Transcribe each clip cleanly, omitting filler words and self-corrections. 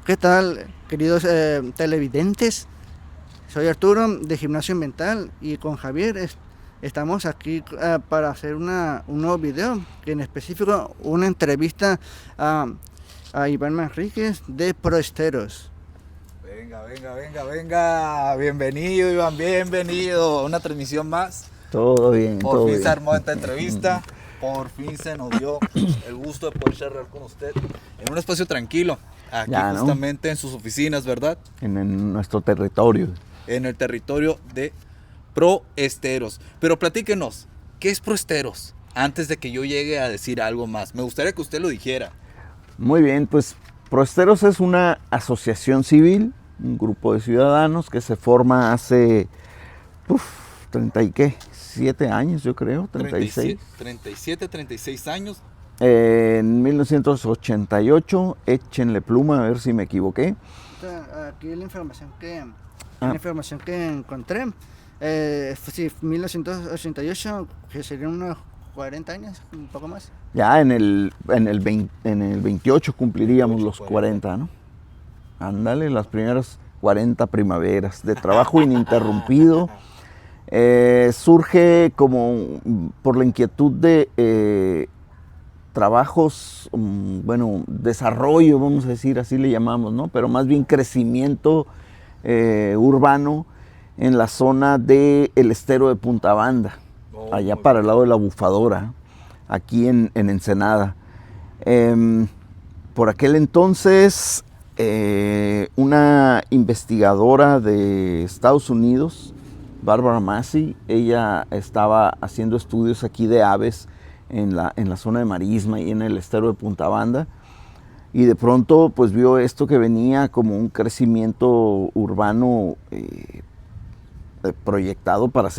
¿Qué tal, queridos televidentes? Soy Arturo de Gimnasio Mental y con Javier estamos aquí para hacer un nuevo video, que en específico una entrevista a, a Iván Manríquez de Proesteros. Venga, venga, venga, venga. Bienvenido, Iván, bienvenido a una transmisión más. Todo bien, Por todo fin se bien. armó esta entrevista. Por fin se nos dio el gusto de poder charlar con usted en un espacio tranquilo. Aquí Ya, ¿no? justamente en sus oficinas, ¿verdad? En nuestro territorio. En el territorio de Proesteros. Pero platíquenos, ¿qué es Proesteros? Antes de que yo llegue a decir algo más. Me gustaría que usted lo dijera. Muy bien, pues Proesteros es una asociación civil, un grupo de ciudadanos que se forma hace, 30 y qué, 7 años yo creo, 36. 36 años. En 1988, échenle pluma a ver si me equivoqué. Aquí Ah. la información que encontré, sí, 1988, que serían unos 40 años, un poco más. Ya en el 28 cumpliríamos los 40, ¿no? Ándale, las primeras 40 primaveras de trabajo ininterrumpido. Surge como por la inquietud de trabajos, bueno, desarrollo, vamos a decir, así le llamamos, ¿no? Pero más bien crecimiento urbano en la zona del estero de Punta Banda, allá para el lado de la Bufadora, aquí en Ensenada. Por aquel entonces, una investigadora de Estados Unidos, Barbara Massey, ella estaba haciendo estudios aquí de aves en la zona de Marisma y en el estero de Punta Banda, y de pronto pues vio esto que venía como un crecimiento urbano proyectado para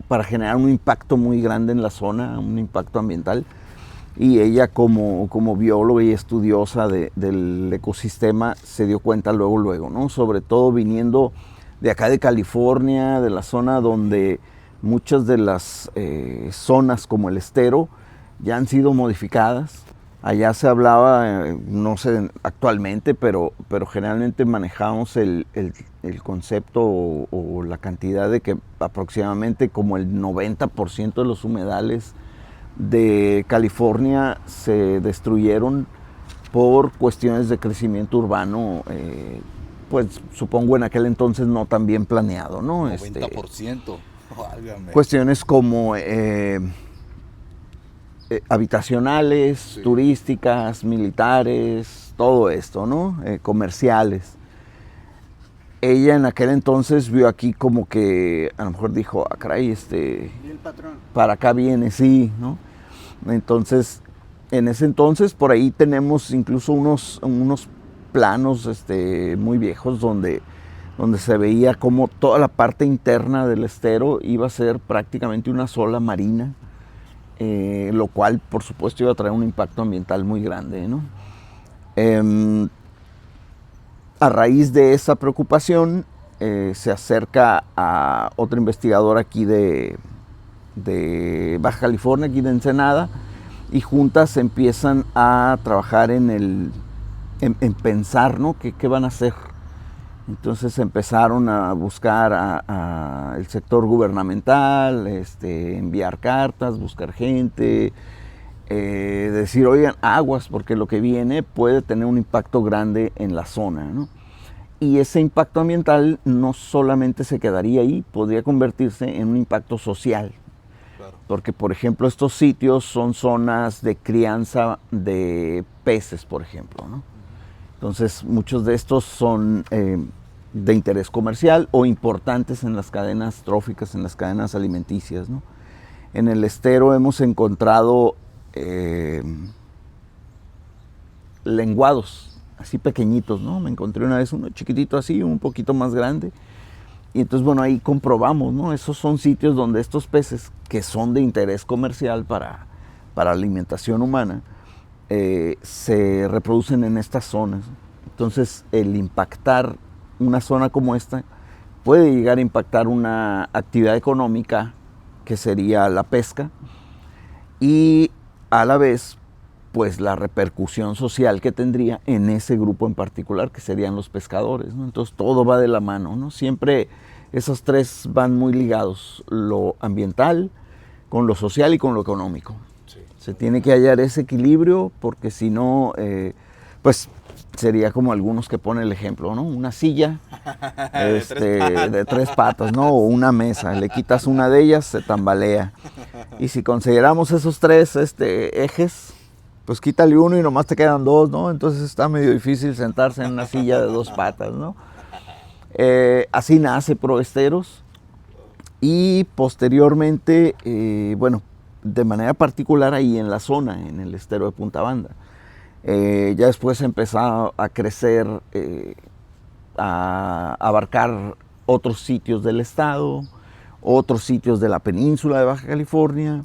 para generar un impacto muy grande en la zona, un impacto ambiental. Y ella como bióloga y estudiosa del ecosistema se dio cuenta luego, ¿no? Sobre todo viniendo de acá de California, de la zona donde muchas de las zonas como el estero ya han sido modificadas. Allá se hablaba, no sé actualmente, pero generalmente manejamos el concepto o la cantidad de que aproximadamente como el 90% de los humedales de California se destruyeron por cuestiones de crecimiento urbano, pues supongo en aquel entonces no tan bien planeado, ¿no? 90%. Válgame. Cuestiones como habitacionales, sí, turísticas, militares, todo esto, ¿no? Comerciales. Ella en aquel entonces vio aquí como que a lo mejor dijo, ah, caray, Y el patrón. para acá viene, sí, ¿no? Entonces, en ese entonces, por ahí tenemos incluso unos planos muy viejos donde se veía como toda la parte interna del estero iba a ser prácticamente una sola marina, lo cual, por supuesto, iba a traer un impacto ambiental muy grande, ¿no? A raíz de esa preocupación, se acerca a otro investigador aquí de Baja California, aquí de Ensenada, y juntas empiezan a trabajar en pensar, ¿no? ¿Qué van a hacer? Entonces empezaron a buscar a el sector gubernamental, enviar cartas, buscar gente, decir, oigan, aguas, porque lo que viene puede tener un impacto grande en la zona, ¿no? Y ese impacto ambiental no solamente se quedaría ahí, podría convertirse en un impacto social. Claro. Porque, por ejemplo, estos sitios son zonas de crianza de peces, por ejemplo, ¿no? Entonces, muchos de estos son de interés comercial o importantes en las cadenas tróficas, en las cadenas alimenticias, ¿no? En el estero hemos encontrado lenguados, así pequeñitos, ¿no? Me encontré una vez uno chiquitito así, un poquito más grande. Y entonces, bueno, ahí comprobamos, ¿no? Esos son sitios donde estos peces, que son de interés comercial para alimentación humana, se reproducen en estas zonas. Entonces, el impactar una zona como esta puede llegar a impactar una actividad económica que sería la pesca y a la vez pues la repercusión social que tendría en ese grupo en particular, que serían los pescadores, ¿no? Entonces todo va de la mano, ¿no? Siempre esos tres van muy ligados, lo ambiental, con lo social y con lo económico. Sí. Se tiene que hallar ese equilibrio porque si no, pues sería como algunos que ponen el ejemplo, ¿no? Una silla de tres patas, ¿no? O una mesa, le quitas una de ellas, se tambalea. Y si consideramos esos tres ejes, pues quítale uno y nomás te quedan dos, ¿no? Entonces está medio difícil sentarse en una silla de dos patas, ¿no? Así nace Proesteros y posteriormente, bueno, de manera particular ahí en la zona, en el estero de Punta Banda. Ya después empezó a crecer, a abarcar otros sitios del estado, otros sitios de la península de Baja California,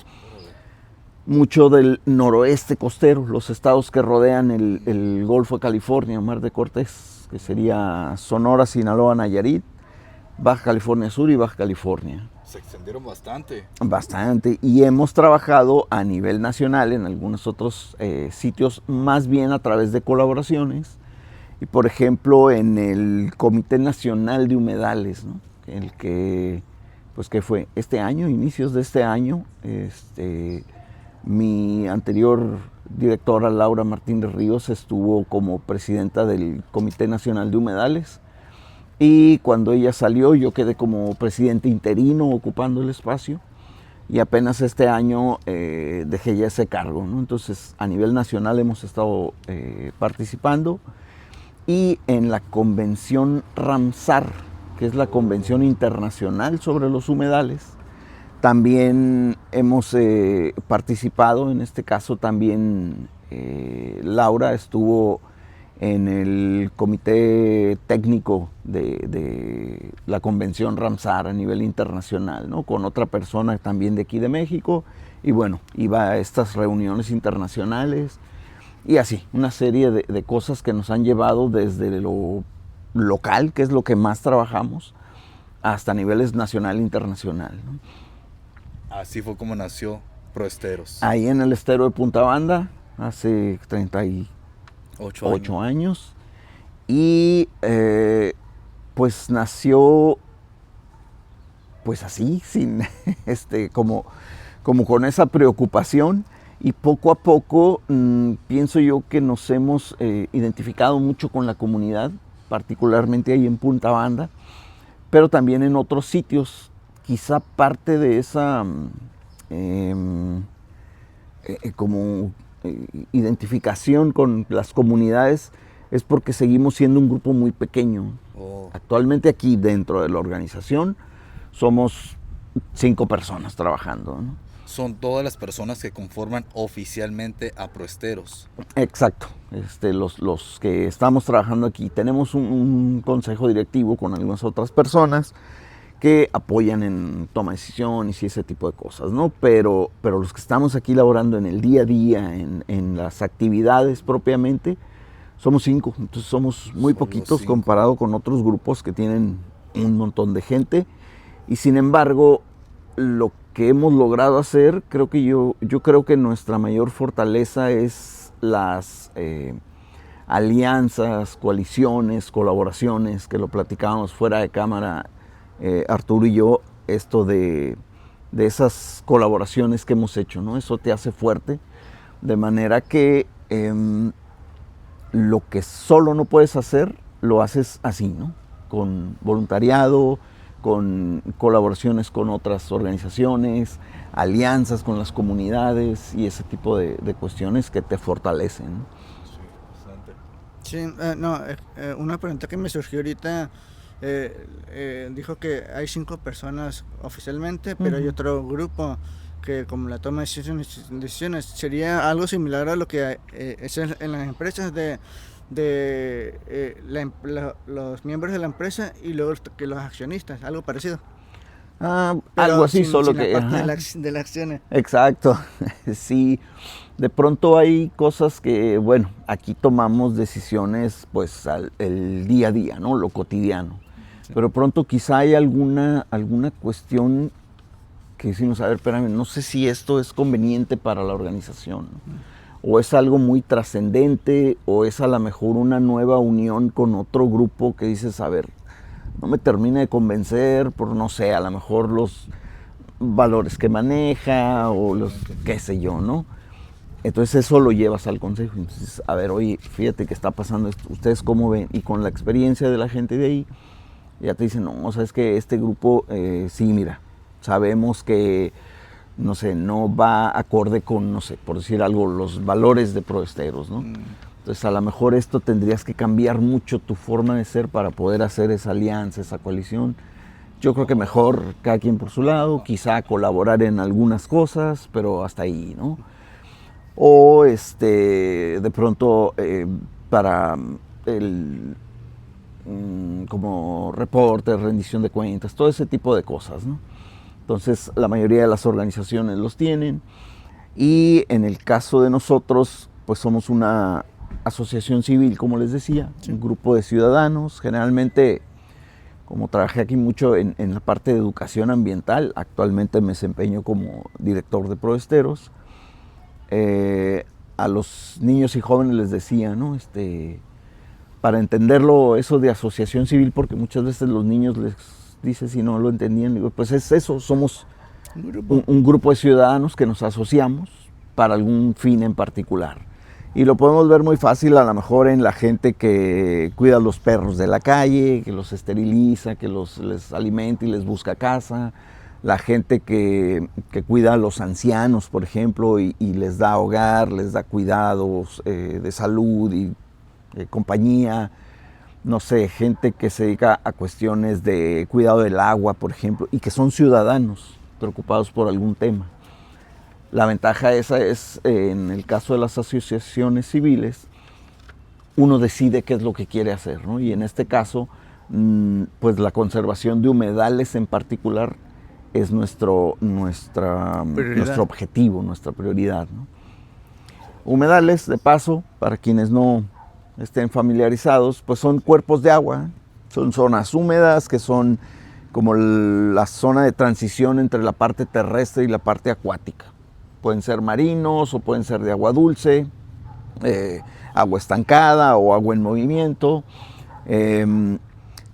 mucho del noroeste costero, los estados que rodean el Golfo de California, Mar de Cortés, que sería Sonora, Sinaloa, Nayarit, Baja California Sur y Baja California. Se extendieron bastante. Bastante, y hemos trabajado a nivel nacional en algunos otros sitios, más bien a través de colaboraciones, y por ejemplo en el Comité Nacional de Humedales, ¿no? El que, pues que fue este año, inicios de este año, mi anterior directora Laura Martínez Ríos estuvo como presidenta del Comité Nacional de Humedales. Y cuando ella salió, yo quedé como presidente interino ocupando el espacio. Y apenas este año dejé ya ese cargo, ¿no? Entonces, a nivel nacional hemos estado participando. Y en la convención Ramsar, que es la Convención Internacional sobre los Humedales, también hemos participado. En este caso también Laura estuvo en el comité técnico de la convención Ramsar a nivel internacional, ¿no? Con otra persona también de aquí de México, y bueno, iba a estas reuniones internacionales, y así, una serie de cosas que nos han llevado desde lo local, que es lo que más trabajamos, hasta niveles nacional e internacional, ¿no? Así fue como nació Proesteros. Ahí en el estero de Punta Banda, hace 8 años. Y pues nació pues así, sin como con esa preocupación, y poco a poco pienso yo que nos hemos identificado mucho con la comunidad, particularmente ahí en Punta Banda, pero también en otros sitios. Quizá parte de esa como identificación con las comunidades es porque seguimos siendo un grupo muy pequeño. Actualmente aquí dentro de la organización somos 5 personas trabajando, ¿no? Son todas las personas que conforman oficialmente a Proesteros. Exacto, los que estamos trabajando aquí. Tenemos un consejo directivo con algunas otras personas que apoyan en toma de decisiones y ese tipo de cosas, ¿no? Pero los que estamos aquí laborando en el día a día, en las actividades propiamente, somos 5. Entonces somos muy poquitos comparado con otros grupos que tienen un montón de gente. Y sin embargo, lo que hemos logrado hacer, yo creo que nuestra mayor fortaleza es las alianzas, coaliciones, colaboraciones, que lo platicábamos fuera de cámara, Arturo y yo, esto de esas colaboraciones que hemos hecho, ¿no? Eso te hace fuerte, de manera que lo que solo no puedes hacer, lo haces así, ¿no? Con voluntariado, con colaboraciones con otras organizaciones, alianzas con las comunidades y ese tipo de cuestiones que te fortalecen, ¿no? Sí, una pregunta que me surgió ahorita, dijo que hay 5 personas oficialmente, pero hay otro grupo que como la toma de decisiones sería algo similar a lo que es en las empresas los miembros de la empresa y luego que los accionistas, algo parecido. Algo así, solo que... la parte de las acciones. Exacto, sí. De pronto hay cosas que, bueno, aquí tomamos decisiones pues el día a día, ¿no? Lo cotidiano. Sí. Pero pronto quizá hay alguna cuestión que decimos, a ver, espérame, no sé si esto es conveniente para la organización, ¿no? o es algo muy trascendente, o es a lo mejor una nueva unión con otro grupo que dices, a ver, no me termina de convencer por, no sé, a lo mejor los valores que maneja o los, qué sé yo, ¿no? Entonces eso lo llevas al consejo. Entonces, a ver, oye, fíjate que está pasando esto, ¿ustedes cómo ven? Y con la experiencia de la gente de ahí, ya te dicen, no, sabes que este grupo, sí, mira, sabemos que, no sé, no va acorde con, no sé, por decir algo, los valores de Proesteros, ¿no? Entonces, a lo mejor esto tendrías que cambiar mucho tu forma de ser para poder hacer esa alianza, esa coalición. Yo creo que mejor cada quien por su lado, quizá colaborar en algunas cosas, pero hasta ahí, ¿no? O de pronto para el como reporte, rendición de cuentas, todo ese tipo de cosas, ¿no? Entonces la mayoría de las organizaciones los tienen y en el caso de nosotros pues somos una asociación civil, como les decía, un grupo de ciudadanos, generalmente como trabajé aquí mucho en la parte de educación ambiental, actualmente me desempeño como director de Proesteros. A los niños y jóvenes les decía, ¿no? Para entenderlo eso de asociación civil, porque muchas veces los niños les dicen si no lo entendían, digo, pues es eso, somos un grupo de ciudadanos que nos asociamos para algún fin en particular. Y lo podemos ver muy fácil a lo mejor en la gente que cuida a los perros de la calle, que los esteriliza, que les alimenta y les busca casa, la gente que cuida a los ancianos, por ejemplo, y les da hogar, les da cuidados de salud y compañía, no sé, gente que se dedica a cuestiones de cuidado del agua, por ejemplo, y que son ciudadanos preocupados por algún tema. La ventaja esa es, en el caso de las asociaciones civiles, uno decide qué es lo que quiere hacer, ¿no? Y en este caso, pues la conservación de humedales en particular es nuestro objetivo, nuestra prioridad, ¿no? Humedales, de paso, para quienes no estén familiarizados, pues son cuerpos de agua, son zonas húmedas que son como la zona de transición entre la parte terrestre y la parte acuática. Pueden ser marinos o pueden ser de agua dulce, agua estancada o agua en movimiento,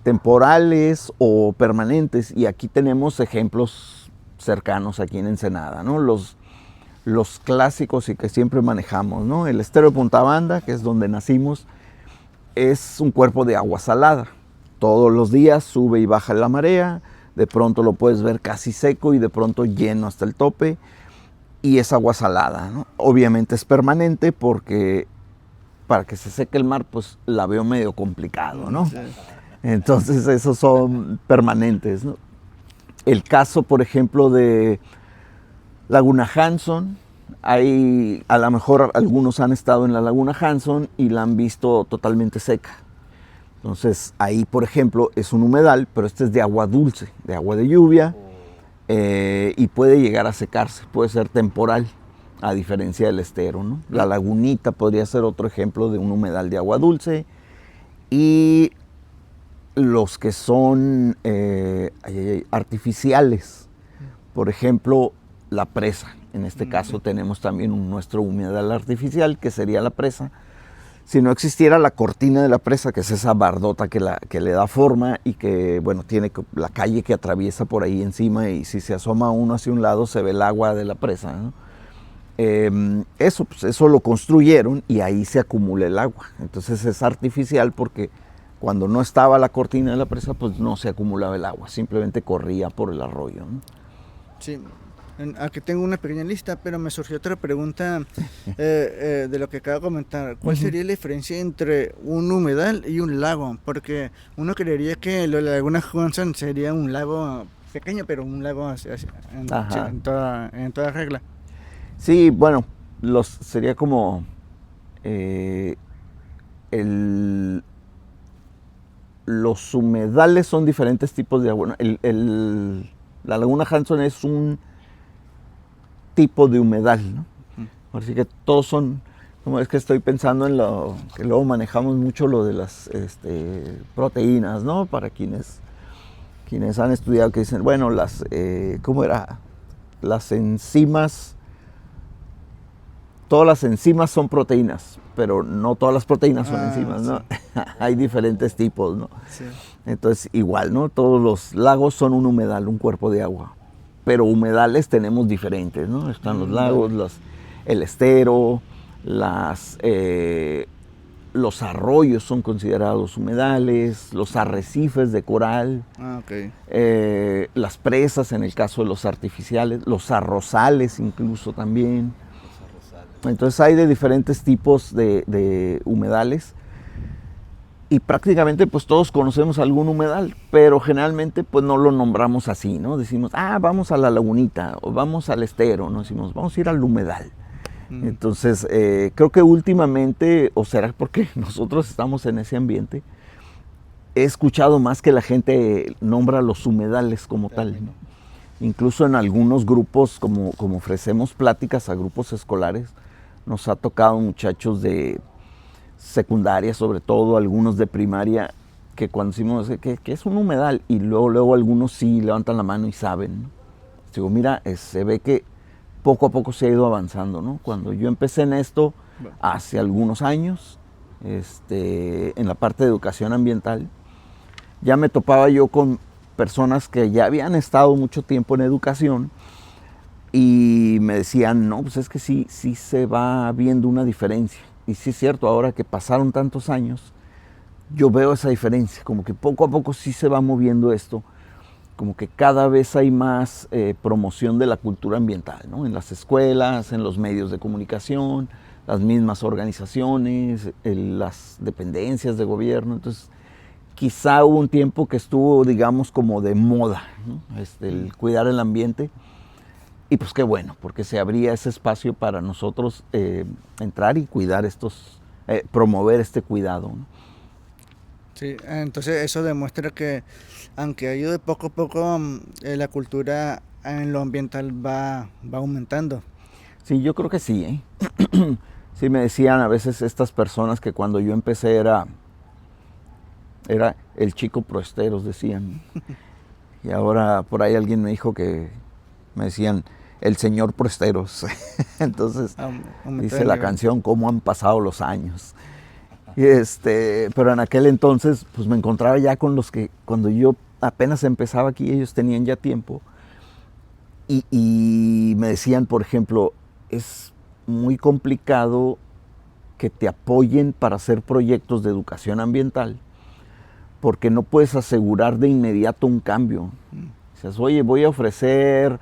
temporales o permanentes. Y aquí tenemos ejemplos cercanos aquí en Ensenada, ¿no? Los clásicos y que siempre manejamos, ¿no? El estero de Punta Banda, que es donde nacimos, es un cuerpo de agua salada. Todos los días sube y baja la marea, de pronto lo puedes ver casi seco y de pronto lleno hasta el tope. Y es agua salada, ¿no? Obviamente es permanente porque para que se seque el mar, pues la veo medio complicado, ¿no? Entonces esos son permanentes, ¿no? El caso, por ejemplo, de Laguna Hanson, hay, a lo mejor algunos han estado en la Laguna Hanson y la han visto totalmente seca. Entonces ahí, por ejemplo, es un humedal, pero este es de agua dulce, de agua de lluvia. Y puede llegar a secarse, puede ser temporal, a diferencia del estero, ¿no? La lagunita podría ser otro ejemplo de un humedal de agua dulce. Y los que son artificiales, por ejemplo, la presa. En este caso tenemos también nuestro humedal artificial, que sería la presa. Si no existiera la cortina de la presa, que es esa bardota que le da forma y que, bueno, tiene la calle que atraviesa por ahí encima y si se asoma uno hacia un lado se ve el agua de la presa, ¿no? Eso lo construyeron y ahí se acumula el agua. Entonces es artificial porque cuando no estaba la cortina de la presa, pues no se acumulaba el agua, simplemente corría por el arroyo, ¿no? Sí. Aquí tengo una pequeña lista, pero me surgió otra pregunta de lo que acabo de comentar. ¿Cuál sería la diferencia entre un humedal y un lago? Porque uno creería que la Laguna Hanson sería un lago pequeño, pero un lago en toda regla. Sí, bueno, sería como los humedales son diferentes tipos de agua. La Laguna Hanson es un tipo de humedal, ¿no? Así que todos son, como es que estoy pensando en lo que luego manejamos mucho, lo de las proteínas, ¿no? Para quienes han estudiado, que dicen, bueno, ¿cómo era? Las enzimas todas las enzimas son proteínas, pero no todas las proteínas son enzimas, sí. ¿no? Hay diferentes tipos, ¿no? Sí. Entonces, igual, ¿no? Todos los lagos son un humedal, un cuerpo de agua. Pero humedales tenemos diferentes, ¿no? Están los lagos, el estero, los arroyos son considerados humedales, los arrecifes de coral, Ok. las presas en el caso de los artificiales, los arrozales incluso también. Entonces hay de diferentes tipos de humedales y prácticamente pues todos conocemos algún humedal, pero generalmente pues no lo nombramos así, ¿no? Decimos, vamos a la lagunita o vamos al estero, no decimos, vamos a ir al humedal. Entonces creo que últimamente, o será porque nosotros estamos en ese ambiente, he escuchado más que la gente nombra los humedales como tal, ¿no? Incluso en algunos grupos, como ofrecemos pláticas a grupos escolares, nos ha tocado muchachos de secundaria, sobre todo algunos de primaria, que cuando decimos que es un humedal, y luego algunos sí levantan la mano y saben, ¿no? Digo, mira, se ve que poco a poco se ha ido avanzando, ¿no? Cuando yo empecé en esto, hace algunos años, en la parte de educación ambiental, ya me topaba yo con personas que ya habían estado mucho tiempo en educación y me decían, no, pues es que sí se va viendo una diferencia. Y sí es cierto, ahora que pasaron tantos años, yo veo esa diferencia, como que poco a poco sí se va moviendo esto, como que cada vez hay más promoción de la cultura ambiental, ¿no? En las escuelas, en los medios de comunicación, las mismas organizaciones, las dependencias de gobierno. Entonces, quizá hubo un tiempo que estuvo, digamos, como de moda, ¿no? El cuidar el ambiente. Y pues qué bueno, porque se abría ese espacio para nosotros entrar y cuidar promover este cuidado, ¿no? Sí, entonces eso demuestra que aunque ayude poco a poco, la cultura en lo ambiental va aumentando. Sí, yo creo que sí, ¿eh? Sí, me decían a veces estas personas que cuando yo empecé era el chico Proesteros, decían. Y ahora por ahí alguien me dijo que me decían el señor Proesteros. Entonces dice la canción, cómo han pasado los años. Pero en aquel entonces pues me encontraba ya con los que cuando yo apenas empezaba aquí, ellos tenían ya tiempo. Y me decían, por ejemplo, es muy complicado que te apoyen para hacer proyectos de educación ambiental, porque no puedes asegurar de inmediato un cambio. Dices, oye, voy a ofrecer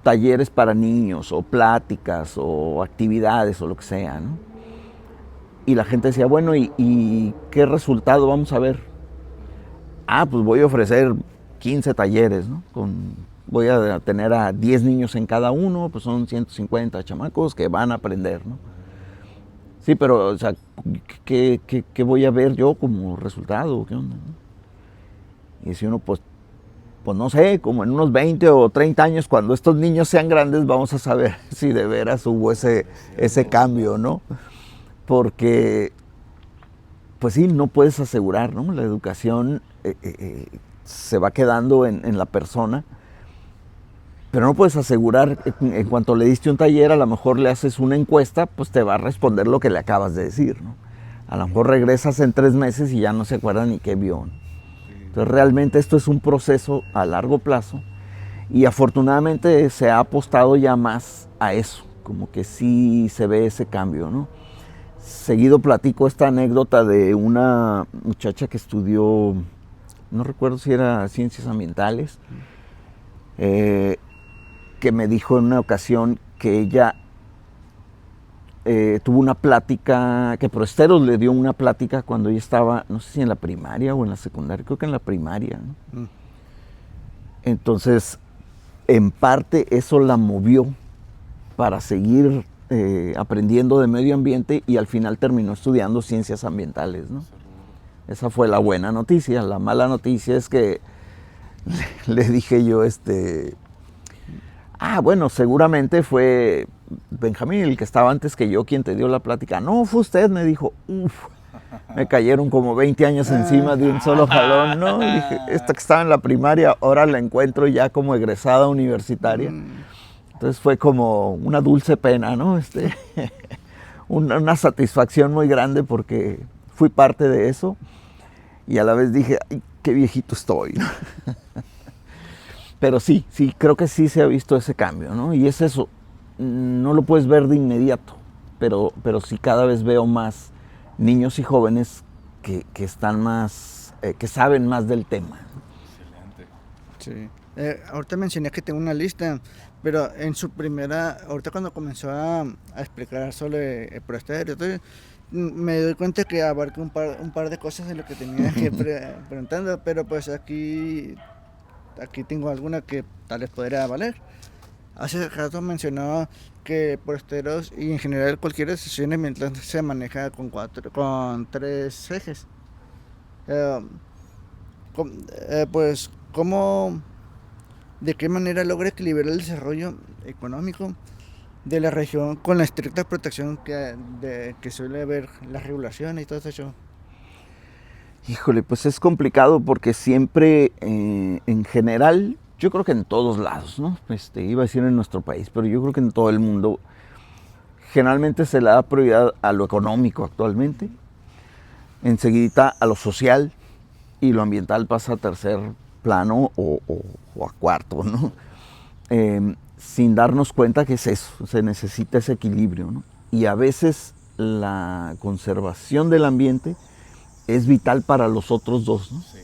talleres para niños, o pláticas, o actividades, o lo que sea, ¿no? Y la gente decía, bueno, ¿y qué resultado vamos a ver? Pues voy a ofrecer 15 talleres, ¿no? Voy a tener a 10 niños en cada uno, pues son 150 chamacos que van a aprender, ¿no? Sí, pero, o sea, ¿qué voy a ver yo como resultado? ¿Qué onda, no? Y si uno, pues no sé, como en unos 20 o 30 años, cuando estos niños sean grandes, vamos a saber si de veras hubo ese cambio, ¿no? Porque, pues sí, no puedes asegurar, ¿no? La educación se va quedando en la persona, pero no puedes asegurar, en cuanto le diste un taller, a lo mejor le haces una encuesta, pues te va a responder lo que le acabas de decir, ¿no? A lo mejor regresas en 3 meses y ya no se acuerda ni qué vio, ¿no? Entonces realmente esto es un proceso a largo plazo y afortunadamente se ha apostado ya más a eso, como que sí se ve ese cambio, ¿no? Seguido platico esta anécdota de una muchacha que estudió, no recuerdo si era ciencias ambientales, que me dijo en una ocasión que ella tuvo una plática, que Proesteros le dio una plática cuando ella estaba, no sé si en la primaria o en la secundaria, creo que en la primaria, ¿no? Entonces, en parte eso la movió para seguir aprendiendo de medio ambiente y al final terminó estudiando ciencias ambientales, ¿no? Esa fue la buena noticia. La mala noticia es que le dije yo, bueno, seguramente fue Benjamín, el que estaba antes que yo, quien te dio la plática. No, fue usted, me dijo. Me cayeron como 20 años encima de un solo jalón, ¿no? Y dije, esta que estaba en la primaria, ahora la encuentro ya como egresada universitaria. Entonces fue como una dulce pena, ¿no? Una satisfacción muy grande porque fui parte de eso y a la vez dije, ay, qué viejito estoy, ¿no? Pero sí, creo que sí se ha visto ese cambio, ¿no? Y es eso, no lo puedes ver de inmediato, pero sí cada vez veo más niños y jóvenes que están más, que saben más del tema. Excelente. Sí. Ahorita mencioné que tengo una lista, pero en su primera, ahorita cuando comenzó a explicar sobre el proestéreo, me doy cuenta que abarca un par de cosas en lo que tenía que preguntando, pero pues aquí tengo alguna que tal vez podría valer. Hace rato mencionaba que proesteros y en general cualquier decisión ambiental se maneja con 3 ejes. Pues, ¿de qué manera logra equilibrar el desarrollo económico de la región con la estricta protección que suele haber las regulaciones y todo eso? Híjole, pues es complicado porque siempre, en general, yo creo que en todos lados, ¿no? Iba a decir en nuestro país, pero yo creo que en todo el mundo, generalmente se le da prioridad a lo económico actualmente, enseguida a lo social, y lo ambiental pasa a tercer plano o a cuarto, ¿no? Sin darnos cuenta que es eso, se necesita ese equilibrio, ¿no? Y a veces la conservación del ambiente es vital para los otros dos, ¿no? Sí.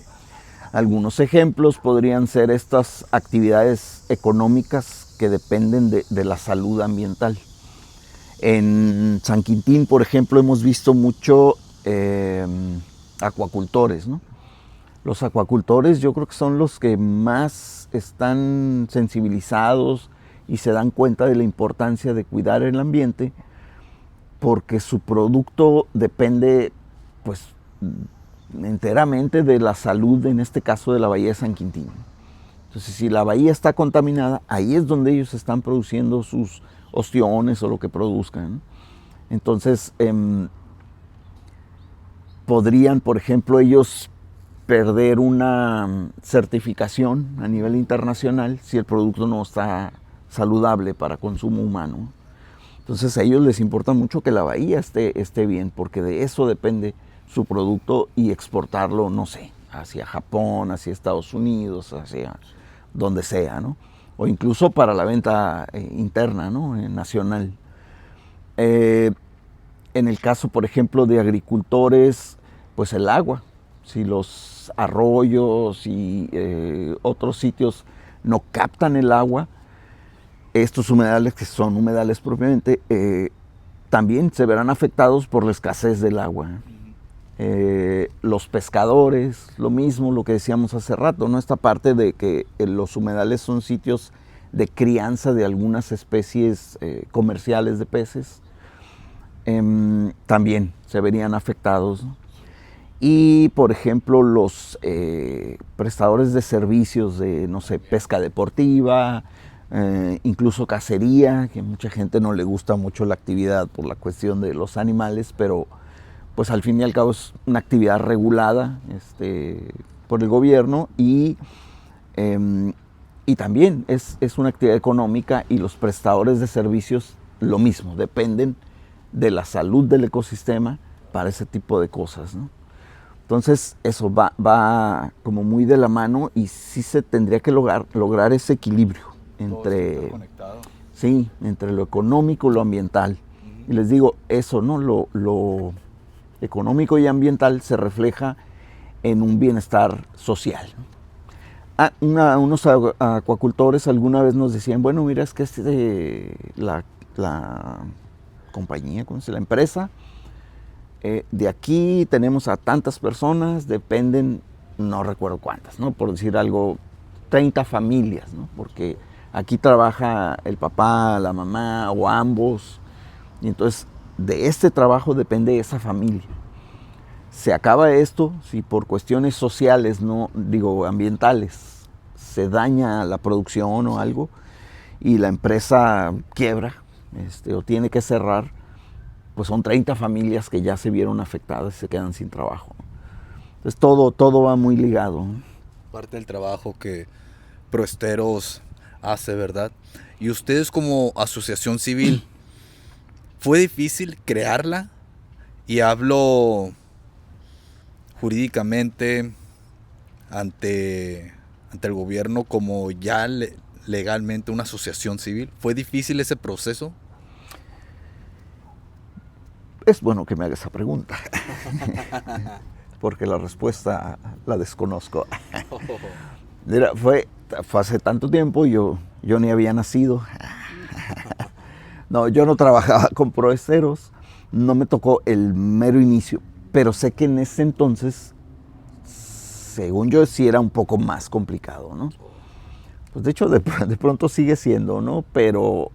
Algunos ejemplos podrían ser estas actividades económicas que dependen de la salud ambiental. En San Quintín, por ejemplo, hemos visto mucho acuacultores, ¿no? Los acuacultores yo creo que son los que más están sensibilizados y se dan cuenta de la importancia de cuidar el ambiente porque su producto depende, pues, enteramente de la salud, en este caso de la bahía de San Quintín. Entonces, si la bahía está contaminada, ahí es donde ellos están produciendo sus ostiones o lo que produzcan. Entonces, podrían, por ejemplo, ellos perder una certificación a nivel internacional si el producto no está saludable para consumo humano. Entonces, a ellos les importa mucho que la bahía esté bien, porque de eso depende su producto y exportarlo, no sé, hacia Japón, hacia Estados Unidos, hacia donde sea, ¿no? O incluso para la venta interna, ¿no? Nacional. En el caso, por ejemplo, de agricultores, pues el agua. Si los arroyos y otros sitios no captan el agua, estos humedales, que son humedales propiamente, también se verán afectados por la escasez del agua. Los pescadores, lo mismo, lo que decíamos hace rato, ¿no? Esta parte de que los humedales son sitios de crianza de algunas especies comerciales de peces, también se verían afectados, ¿no? Y, por ejemplo, los prestadores de servicios de, no sé, pesca deportiva, incluso cacería, que a mucha gente no le gusta mucho la actividad por la cuestión de los animales, pero pues al fin y al cabo es una actividad regulada por el gobierno y también es una actividad económica y los prestadores de servicios lo mismo, dependen de la salud del ecosistema para ese tipo de cosas, ¿no? Entonces eso va como muy de la mano y sí se tendría que lograr ese equilibrio entre, sí, entre lo económico y lo ambiental. Y les digo, eso, ¿no? Lo económico y ambiental se refleja en un bienestar social. Unos acuacultores alguna vez nos decían, bueno, mira, es que la compañía, ¿cómo se llama? La empresa, de aquí tenemos a tantas personas, dependen, no recuerdo cuántas, ¿no? Por decir algo, 30 familias, ¿no? Porque aquí trabaja el papá, la mamá o ambos, y entonces de este trabajo depende esa familia. Se acaba esto si por cuestiones sociales, no digo ambientales, se daña la producción o algo y la empresa quiebra o tiene que cerrar, pues son 30 familias que ya se vieron afectadas y se quedan sin trabajo. Entonces todo va muy ligado, ¿no? Parte del trabajo que Proesteros hace, ¿verdad? Y ustedes como asociación civil, ¿fue difícil crearla? Y hablo jurídicamente ante el gobierno como ya legalmente una asociación civil. ¿Fue difícil ese proceso? Es bueno que me haga esa pregunta, porque la respuesta la desconozco. Mira, fue hace tanto tiempo, yo ni había nacido. No, yo no trabajaba con Proesteros, no me tocó el mero inicio, pero sé que en ese entonces, según yo, sí era un poco más complicado, ¿no? Pues de hecho, de pronto sigue siendo, ¿no? Pero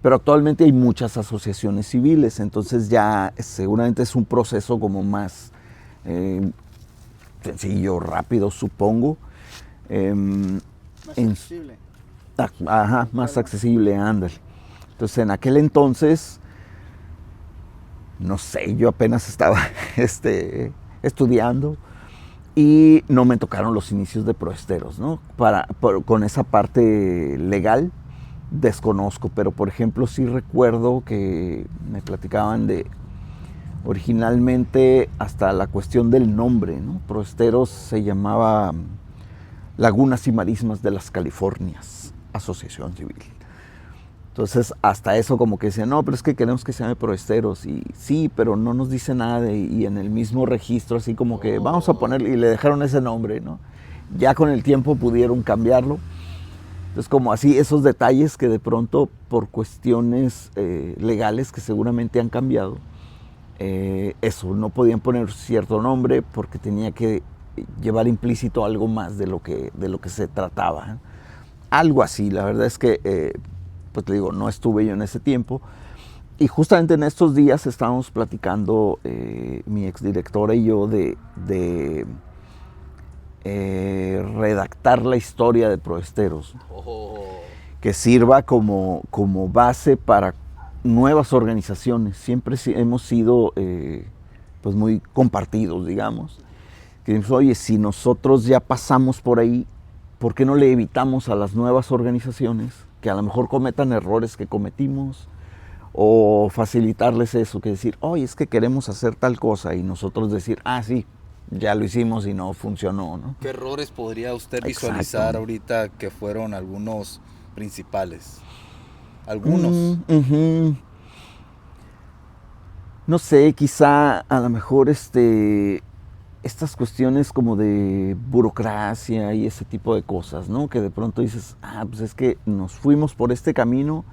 actualmente hay muchas asociaciones civiles, entonces ya seguramente es un proceso como más sencillo, rápido, supongo. Más accesible. Ajá, más accesible, ándale. Entonces en aquel entonces, no sé, yo apenas estaba estudiando y no me tocaron los inicios de Proesteros, ¿no? Con esa parte legal desconozco, pero por ejemplo sí recuerdo que me platicaban de originalmente hasta la cuestión del nombre, ¿no? Proesteros se llamaba Lagunas y Marismas de las Californias, Asociación Civil. Entonces, hasta eso como que decían, no, pero es que queremos que se llame Proesteros. Y sí, pero no nos dice nada. Y en el mismo registro, así como que vamos a ponerle, y le dejaron ese nombre, ¿no? Ya con el tiempo pudieron cambiarlo. Entonces, como así, esos detalles que de pronto, por cuestiones legales que seguramente han cambiado, eso, no podían poner cierto nombre porque tenía que llevar implícito algo más de lo que se trataba, ¿eh? Algo así, la verdad es que, pues te digo, no estuve yo en ese tiempo. Y justamente en estos días estábamos platicando mi exdirectora y yo de redactar la historia de Proesteros, que sirva como base para nuevas organizaciones. Siempre hemos sido pues muy compartidos, digamos. Que decimos, oye, si nosotros ya pasamos por ahí, ¿por qué no le evitamos a las nuevas organizaciones que a lo mejor cometan errores que cometimos? O facilitarles eso, que decir, oye, es que queremos hacer tal cosa, y nosotros decir, ah, sí, ya lo hicimos y no funcionó, ¿no? ¿Qué errores podría usted visualizar ahorita que fueron algunos principales? Algunos. No sé, quizá a lo mejor estas cuestiones como de burocracia y ese tipo de cosas, ¿no? Que de pronto dices, ah, pues es que nos fuimos por este camino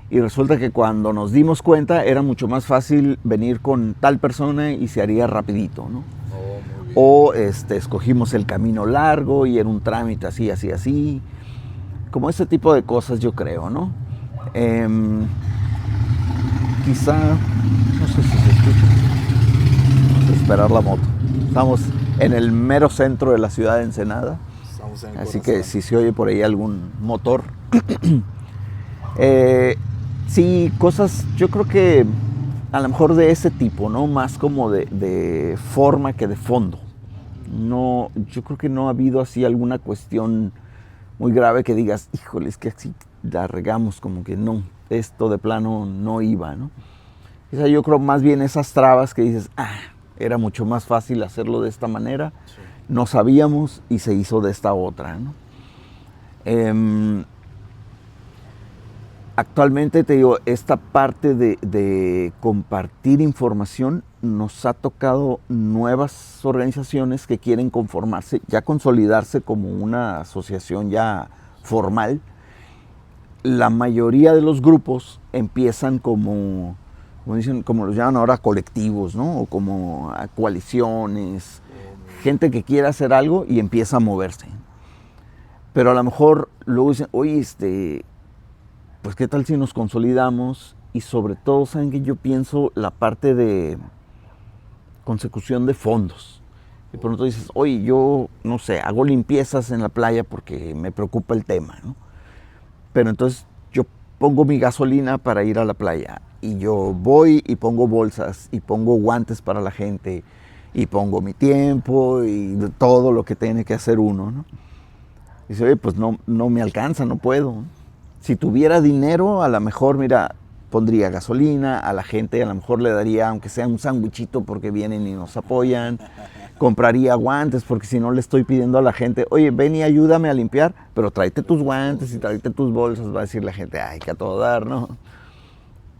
y resulta que cuando nos dimos cuenta era mucho más fácil venir con tal persona y se haría rapidito, ¿no? O escogimos el camino largo y era un trámite así, así, así. Como ese tipo de cosas, yo creo, ¿no? Quizá, no sé si se escucha. Vamos a esperar la moto. Estamos en el mero centro de la ciudad de Ensenada. Estamos en el así corazón. que si se oye por ahí algún motor. Sí, cosas, yo creo que a lo mejor de ese tipo, ¿no? Más como de forma que de fondo. No, yo creo que no ha habido así alguna cuestión muy grave que digas, híjole, es que así la regamos, como que no, esto de plano no iba, ¿no? O sea, yo creo más bien esas trabas que dices, era mucho más fácil hacerlo de esta manera, sí. No sabíamos y se hizo de esta otra, ¿no? Actualmente te digo, esta parte de compartir información nos ha tocado nuevas organizaciones que quieren conformarse, ya consolidarse como una asociación ya formal. La mayoría de los grupos empiezan como los llaman ahora colectivos, ¿no? O como coaliciones, gente que quiere hacer algo y empieza a moverse. Pero a lo mejor luego dicen, oye, pues qué tal si nos consolidamos, y sobre todo, ¿saben qué? Yo pienso la parte de consecución de fondos. De pronto dices, oye, yo, no sé, hago limpiezas en la playa porque me preocupa el tema, ¿no? Pero entonces yo pongo mi gasolina para ir a la playa, y yo voy y pongo bolsas, y pongo guantes para la gente, y pongo mi tiempo, y todo lo que tiene que hacer uno, ¿no? Dice, oye, pues no me alcanza, no puedo. Si tuviera dinero, a lo mejor, mira, pondría gasolina, a la gente a lo mejor le daría, aunque sea un sándwichito porque vienen y nos apoyan, compraría guantes porque si no le estoy pidiendo a la gente, oye, ven y ayúdame a limpiar, pero tráete tus guantes y tráete tus bolsas, va a decir la gente, ay, que a todo dar, ¿no?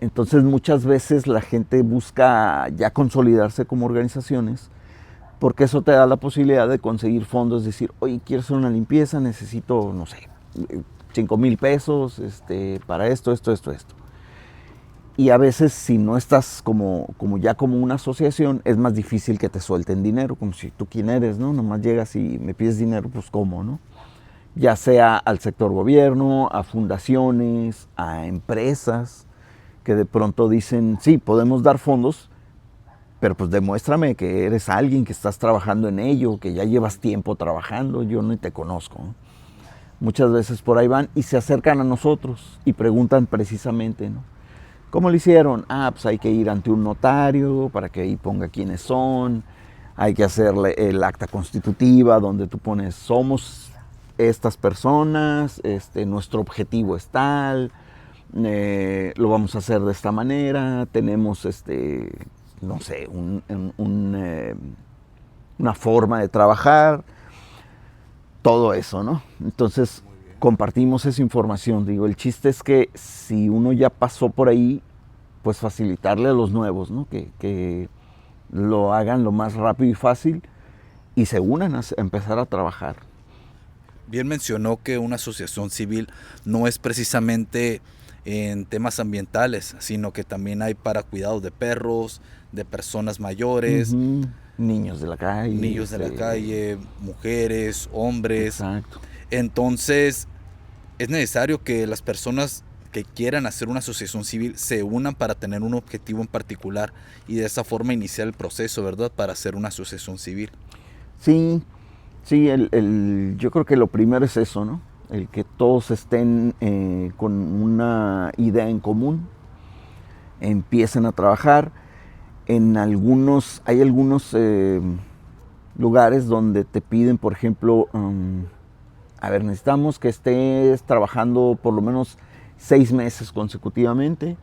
Entonces muchas veces la gente busca ya consolidarse como organizaciones porque eso te da la posibilidad de conseguir fondos, decir, oye, quiero hacer una limpieza, necesito, no sé, 5,000 pesos para esto. Y a veces si no estás como una asociación, es más difícil que te suelten dinero, como si tú quién eres, ¿no? Nomás llegas y me pides dinero, pues ¿cómo, no? Ya sea al sector gobierno, a fundaciones, a empresas, que de pronto dicen, sí, podemos dar fondos, pero pues demuéstrame que eres alguien que estás trabajando en ello, que ya llevas tiempo trabajando, yo ni te conozco, ¿no? Muchas veces por ahí van y se acercan a nosotros y preguntan precisamente, ¿no? ¿Cómo lo hicieron? Ah, pues hay que ir ante un notario para que ahí ponga quiénes son, hay que hacerle el acta constitutiva donde tú pones, somos estas personas, nuestro objetivo es tal, lo vamos a hacer de esta manera, tenemos, no sé, una forma de trabajar, todo eso, ¿no? Entonces compartimos esa información. Digo, el chiste es que si uno ya pasó por ahí, pues facilitarle a los nuevos, ¿no? Que lo hagan lo más rápido y fácil y se unan a empezar a trabajar. Bien mencionó que una asociación civil no es precisamente en temas ambientales, sino que también hay para cuidados de perros, de personas mayores, niños de la calle, mujeres, hombres. Exacto. Entonces, es necesario que las personas que quieran hacer una asociación civil se unan para tener un objetivo en particular y de esa forma iniciar el proceso, ¿verdad? Para hacer una asociación civil. Sí, yo creo que lo primero es eso, ¿no? El que todos estén con una idea en común, empiecen a trabajar. Hay algunos lugares donde te piden, por ejemplo, necesitamos que estés trabajando por lo menos 6 meses consecutivamente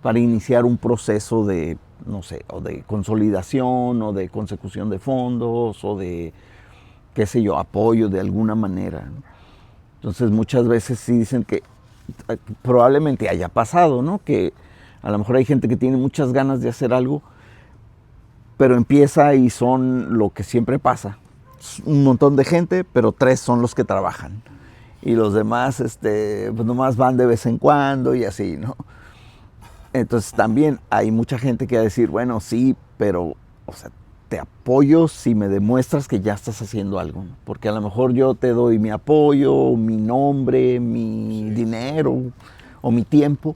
para iniciar un proceso de, no sé, o de consolidación, o de consecución de fondos, o de, qué sé yo, apoyo de alguna manera, ¿no? Entonces muchas veces sí dicen que probablemente haya pasado, ¿no? Que a lo mejor hay gente que tiene muchas ganas de hacer algo, pero empieza y son lo que siempre pasa. Un montón de gente, pero 3 son los que trabajan. Y los demás, pues nomás van de vez en cuando y así, ¿no? Entonces también hay mucha gente que va a decir, bueno, sí, pero, o sea, te apoyo si me demuestras que ya estás haciendo algo, ¿no? Porque a lo mejor yo te doy mi apoyo, mi nombre, mi dinero o mi tiempo,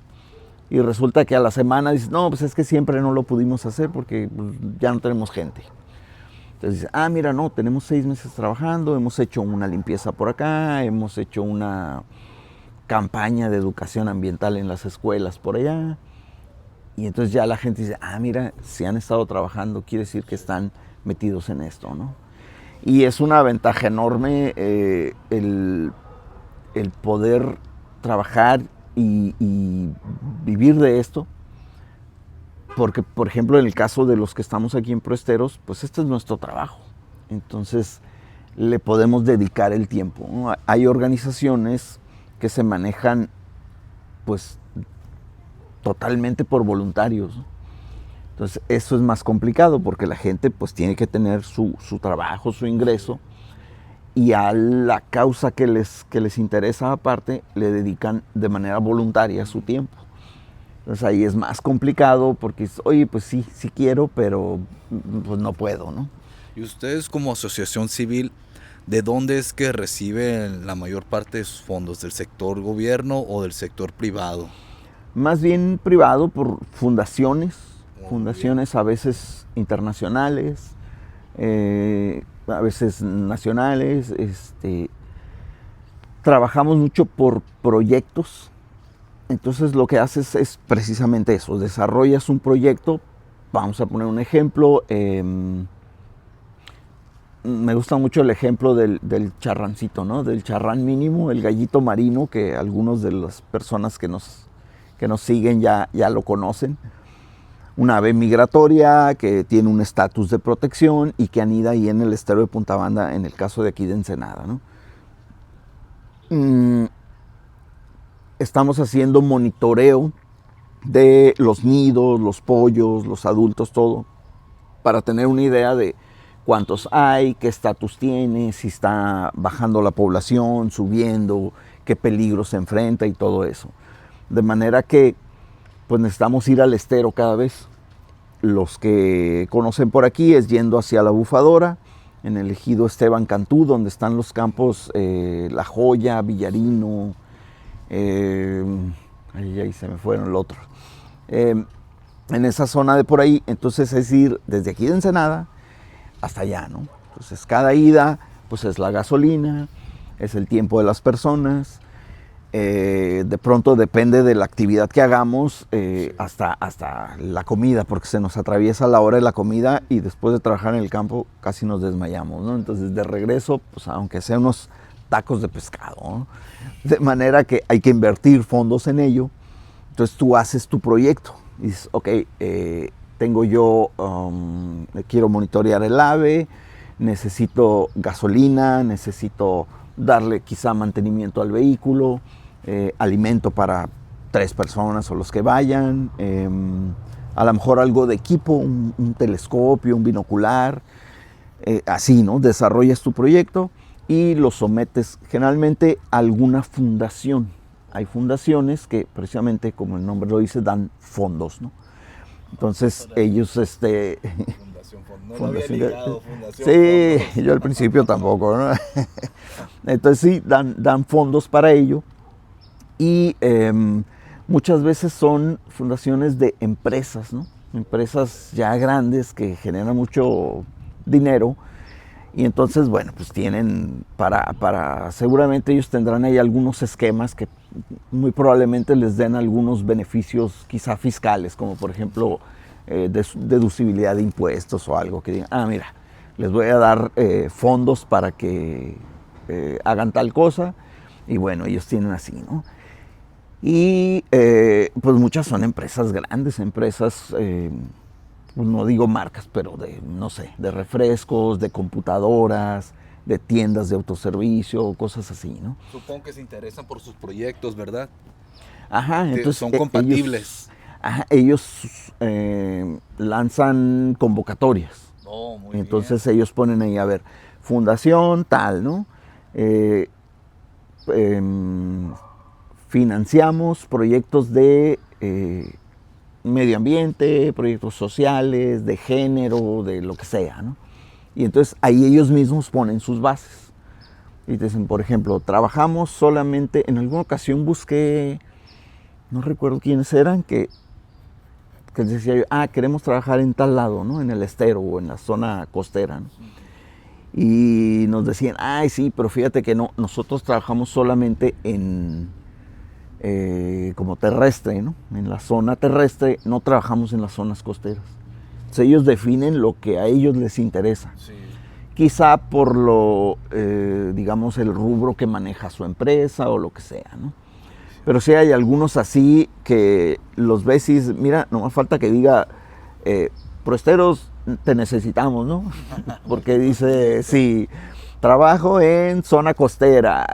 y resulta que a la semana dices, no, pues es que siempre no lo pudimos hacer porque pues, ya no tenemos gente. Entonces dices, mira, no, tenemos 6 meses trabajando, hemos hecho una limpieza por acá, hemos hecho una campaña de educación ambiental en las escuelas por allá. Y entonces ya la gente dice, mira, si han estado trabajando, quiere decir que están metidos en esto, ¿no? Y es una ventaja enorme el poder trabajar y vivir de esto. Porque, por ejemplo, en el caso de los que estamos aquí en Proesteros, pues este es nuestro trabajo. Entonces, le podemos dedicar el tiempo, ¿no? Hay organizaciones que se manejan, pues, totalmente por voluntarios, ¿no? Entonces, eso es más complicado porque la gente, pues, tiene que tener su trabajo, su ingreso, y a la causa que les interesa aparte, le dedican de manera voluntaria su tiempo. Entonces ahí es más complicado porque, oye, pues sí quiero, pero pues no puedo, ¿no? Y ustedes como asociación civil, ¿de dónde es que reciben la mayor parte de sus fondos? ¿Del sector gobierno o del sector privado? Más bien privado por fundaciones a veces internacionales, a veces nacionales. Trabajamos mucho por proyectos. Entonces lo que haces es precisamente eso, desarrollas un proyecto, vamos a poner un ejemplo, me gusta mucho el ejemplo del charrancito, ¿no? Del charrán mínimo, el gallito marino, que algunos de las personas que nos siguen ya lo conocen. Una ave migratoria que tiene un estatus de protección y que anida ahí en el estero de Punta Banda, en el caso de aquí de Ensenada, ¿no? Estamos haciendo monitoreo de los nidos, los pollos, los adultos, todo, para tener una idea de cuántos hay, qué estatus tiene, si está bajando la población, subiendo, qué peligro se enfrenta y todo eso. De manera que pues necesitamos ir al estero cada vez. Los que conocen por aquí es yendo hacia la Bufadora, en el ejido Esteban Cantú, donde están los campos La Joya, Villarino, ahí se me fueron el otro. En esa zona de por ahí, entonces es ir desde aquí de Ensenada hasta allá, ¿no? Entonces cada ida pues es la gasolina, es el tiempo de las personas, de pronto depende de la actividad que hagamos, hasta la comida, porque se nos atraviesa la hora de la comida y después de trabajar en el campo casi nos desmayamos, ¿no? Entonces de regreso, pues aunque sea unos tacos de pescado, ¿no? De manera que hay que invertir fondos en ello. Entonces tú haces tu proyecto y dices, ok, tengo yo, quiero monitorear el ave, necesito gasolina, necesito darle quizá mantenimiento al vehículo, alimento para 3 personas o los que vayan, a lo mejor algo de equipo, un telescopio, un binocular, así, ¿no? Desarrollas tu proyecto y lo sometes generalmente a alguna fundación. Hay fundaciones que precisamente, como el nombre lo dice, dan fondos, ¿no? Entonces ellos, Fundación Fondo. No había ligado Fundación sí, Fondos. yo al principio tampoco, ¿no? Entonces sí, dan fondos para ello y muchas veces son fundaciones de empresas, ¿no? Empresas ya grandes que generan mucho dinero y entonces, bueno, pues tienen seguramente ellos tendrán ahí algunos esquemas que muy probablemente les den algunos beneficios quizá fiscales, como por ejemplo deducibilidad de impuestos o algo que digan, mira, les voy a dar fondos para que hagan tal cosa y bueno, ellos tienen así, ¿no? Y pues muchas son empresas grandes, empresas, pues no digo marcas, pero no sé, de refrescos, de computadoras, de tiendas de autoservicio, cosas así, ¿no? Supongo que se interesan por sus proyectos, ¿verdad? Ajá, entonces son compatibles. Ellos lanzan convocatorias. Oh, muy entonces ellos ponen ahí, a ver, fundación tal, ¿no? Financiamos proyectos de medio ambiente, proyectos sociales, de género, de lo que sea, ¿no? Y entonces ahí ellos mismos ponen sus bases. Y dicen, por ejemplo, trabajamos solamente, en alguna ocasión busqué, no recuerdo quiénes eran, que les decía yo, queremos trabajar en tal lado, ¿no? En el estero o en la zona costera, ¿no? Y nos decían, sí, pero fíjate que no, nosotros trabajamos solamente como terrestre, ¿no? En la zona terrestre, no trabajamos en las zonas costeras. Entonces ellos definen lo que a ellos les interesa. Sí. Quizá por digamos, el rubro que maneja su empresa o lo que sea, ¿no? Pero sí hay algunos así que los ves y dices, mira, no más falta que diga, Proesteros, te necesitamos, ¿no? Porque dice, sí, trabajo en zona costera,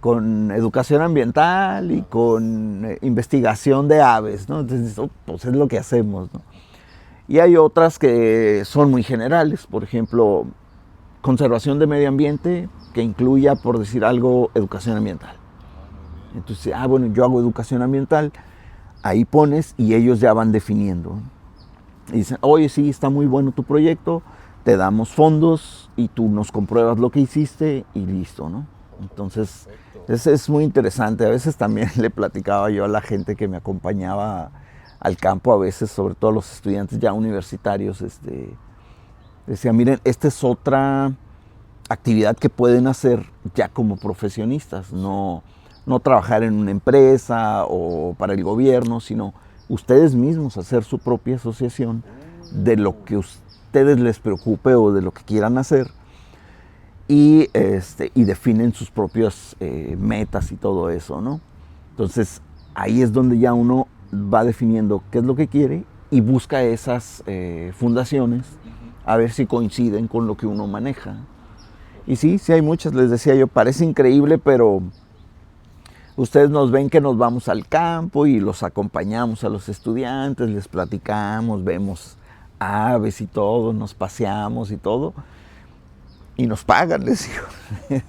con educación ambiental y con investigación de aves, ¿no? Entonces, pues es lo que hacemos, ¿no? Y hay otras que son muy generales, por ejemplo, conservación de medio ambiente, que incluya, por decir algo, educación ambiental. Entonces, bueno, yo hago educación ambiental, ahí pones y ellos ya van definiendo. Y dicen, oye, sí, está muy bueno tu proyecto, te damos fondos y tú nos compruebas lo que hiciste y listo, ¿no? Entonces, es muy interesante. A veces también le platicaba yo a la gente que me acompañaba al campo, a veces, sobre todo los estudiantes ya universitarios, decía, miren, esta es otra actividad que pueden hacer ya como profesionistas, no trabajar en una empresa o para el gobierno, sino ustedes mismos hacer su propia asociación de lo que ustedes les preocupe o de lo que quieran hacer y definen sus propias metas y todo eso, ¿no? Entonces, ahí es donde ya uno va definiendo qué es lo que quiere y busca esas fundaciones a ver si coinciden con lo que uno maneja. Y sí, sí hay muchas, les decía yo, parece increíble, pero ustedes nos ven que nos vamos al campo y los acompañamos a los estudiantes, les platicamos, vemos aves y todo, nos paseamos y todo, y nos pagan, les digo.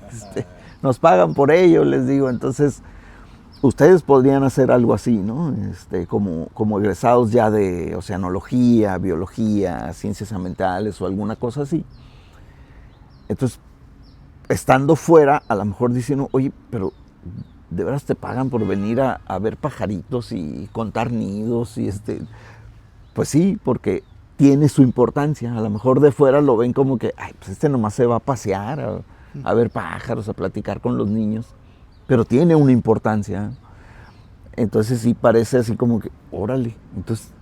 Nos pagan por ello, les digo. Entonces, ustedes podrían hacer algo así, ¿no? Como egresados ya de oceanología, biología, ciencias ambientales o alguna cosa así. Entonces, estando fuera, a lo mejor dicen, oye, pero ¿de veras te pagan por venir a ver pajaritos y contar nidos? Y pues sí, porque tiene su importancia. A lo mejor de fuera lo ven como que, ay, pues nomás se va a pasear, a ver pájaros, a platicar con los niños. Pero tiene una importancia. Entonces sí parece así como que, órale, entonces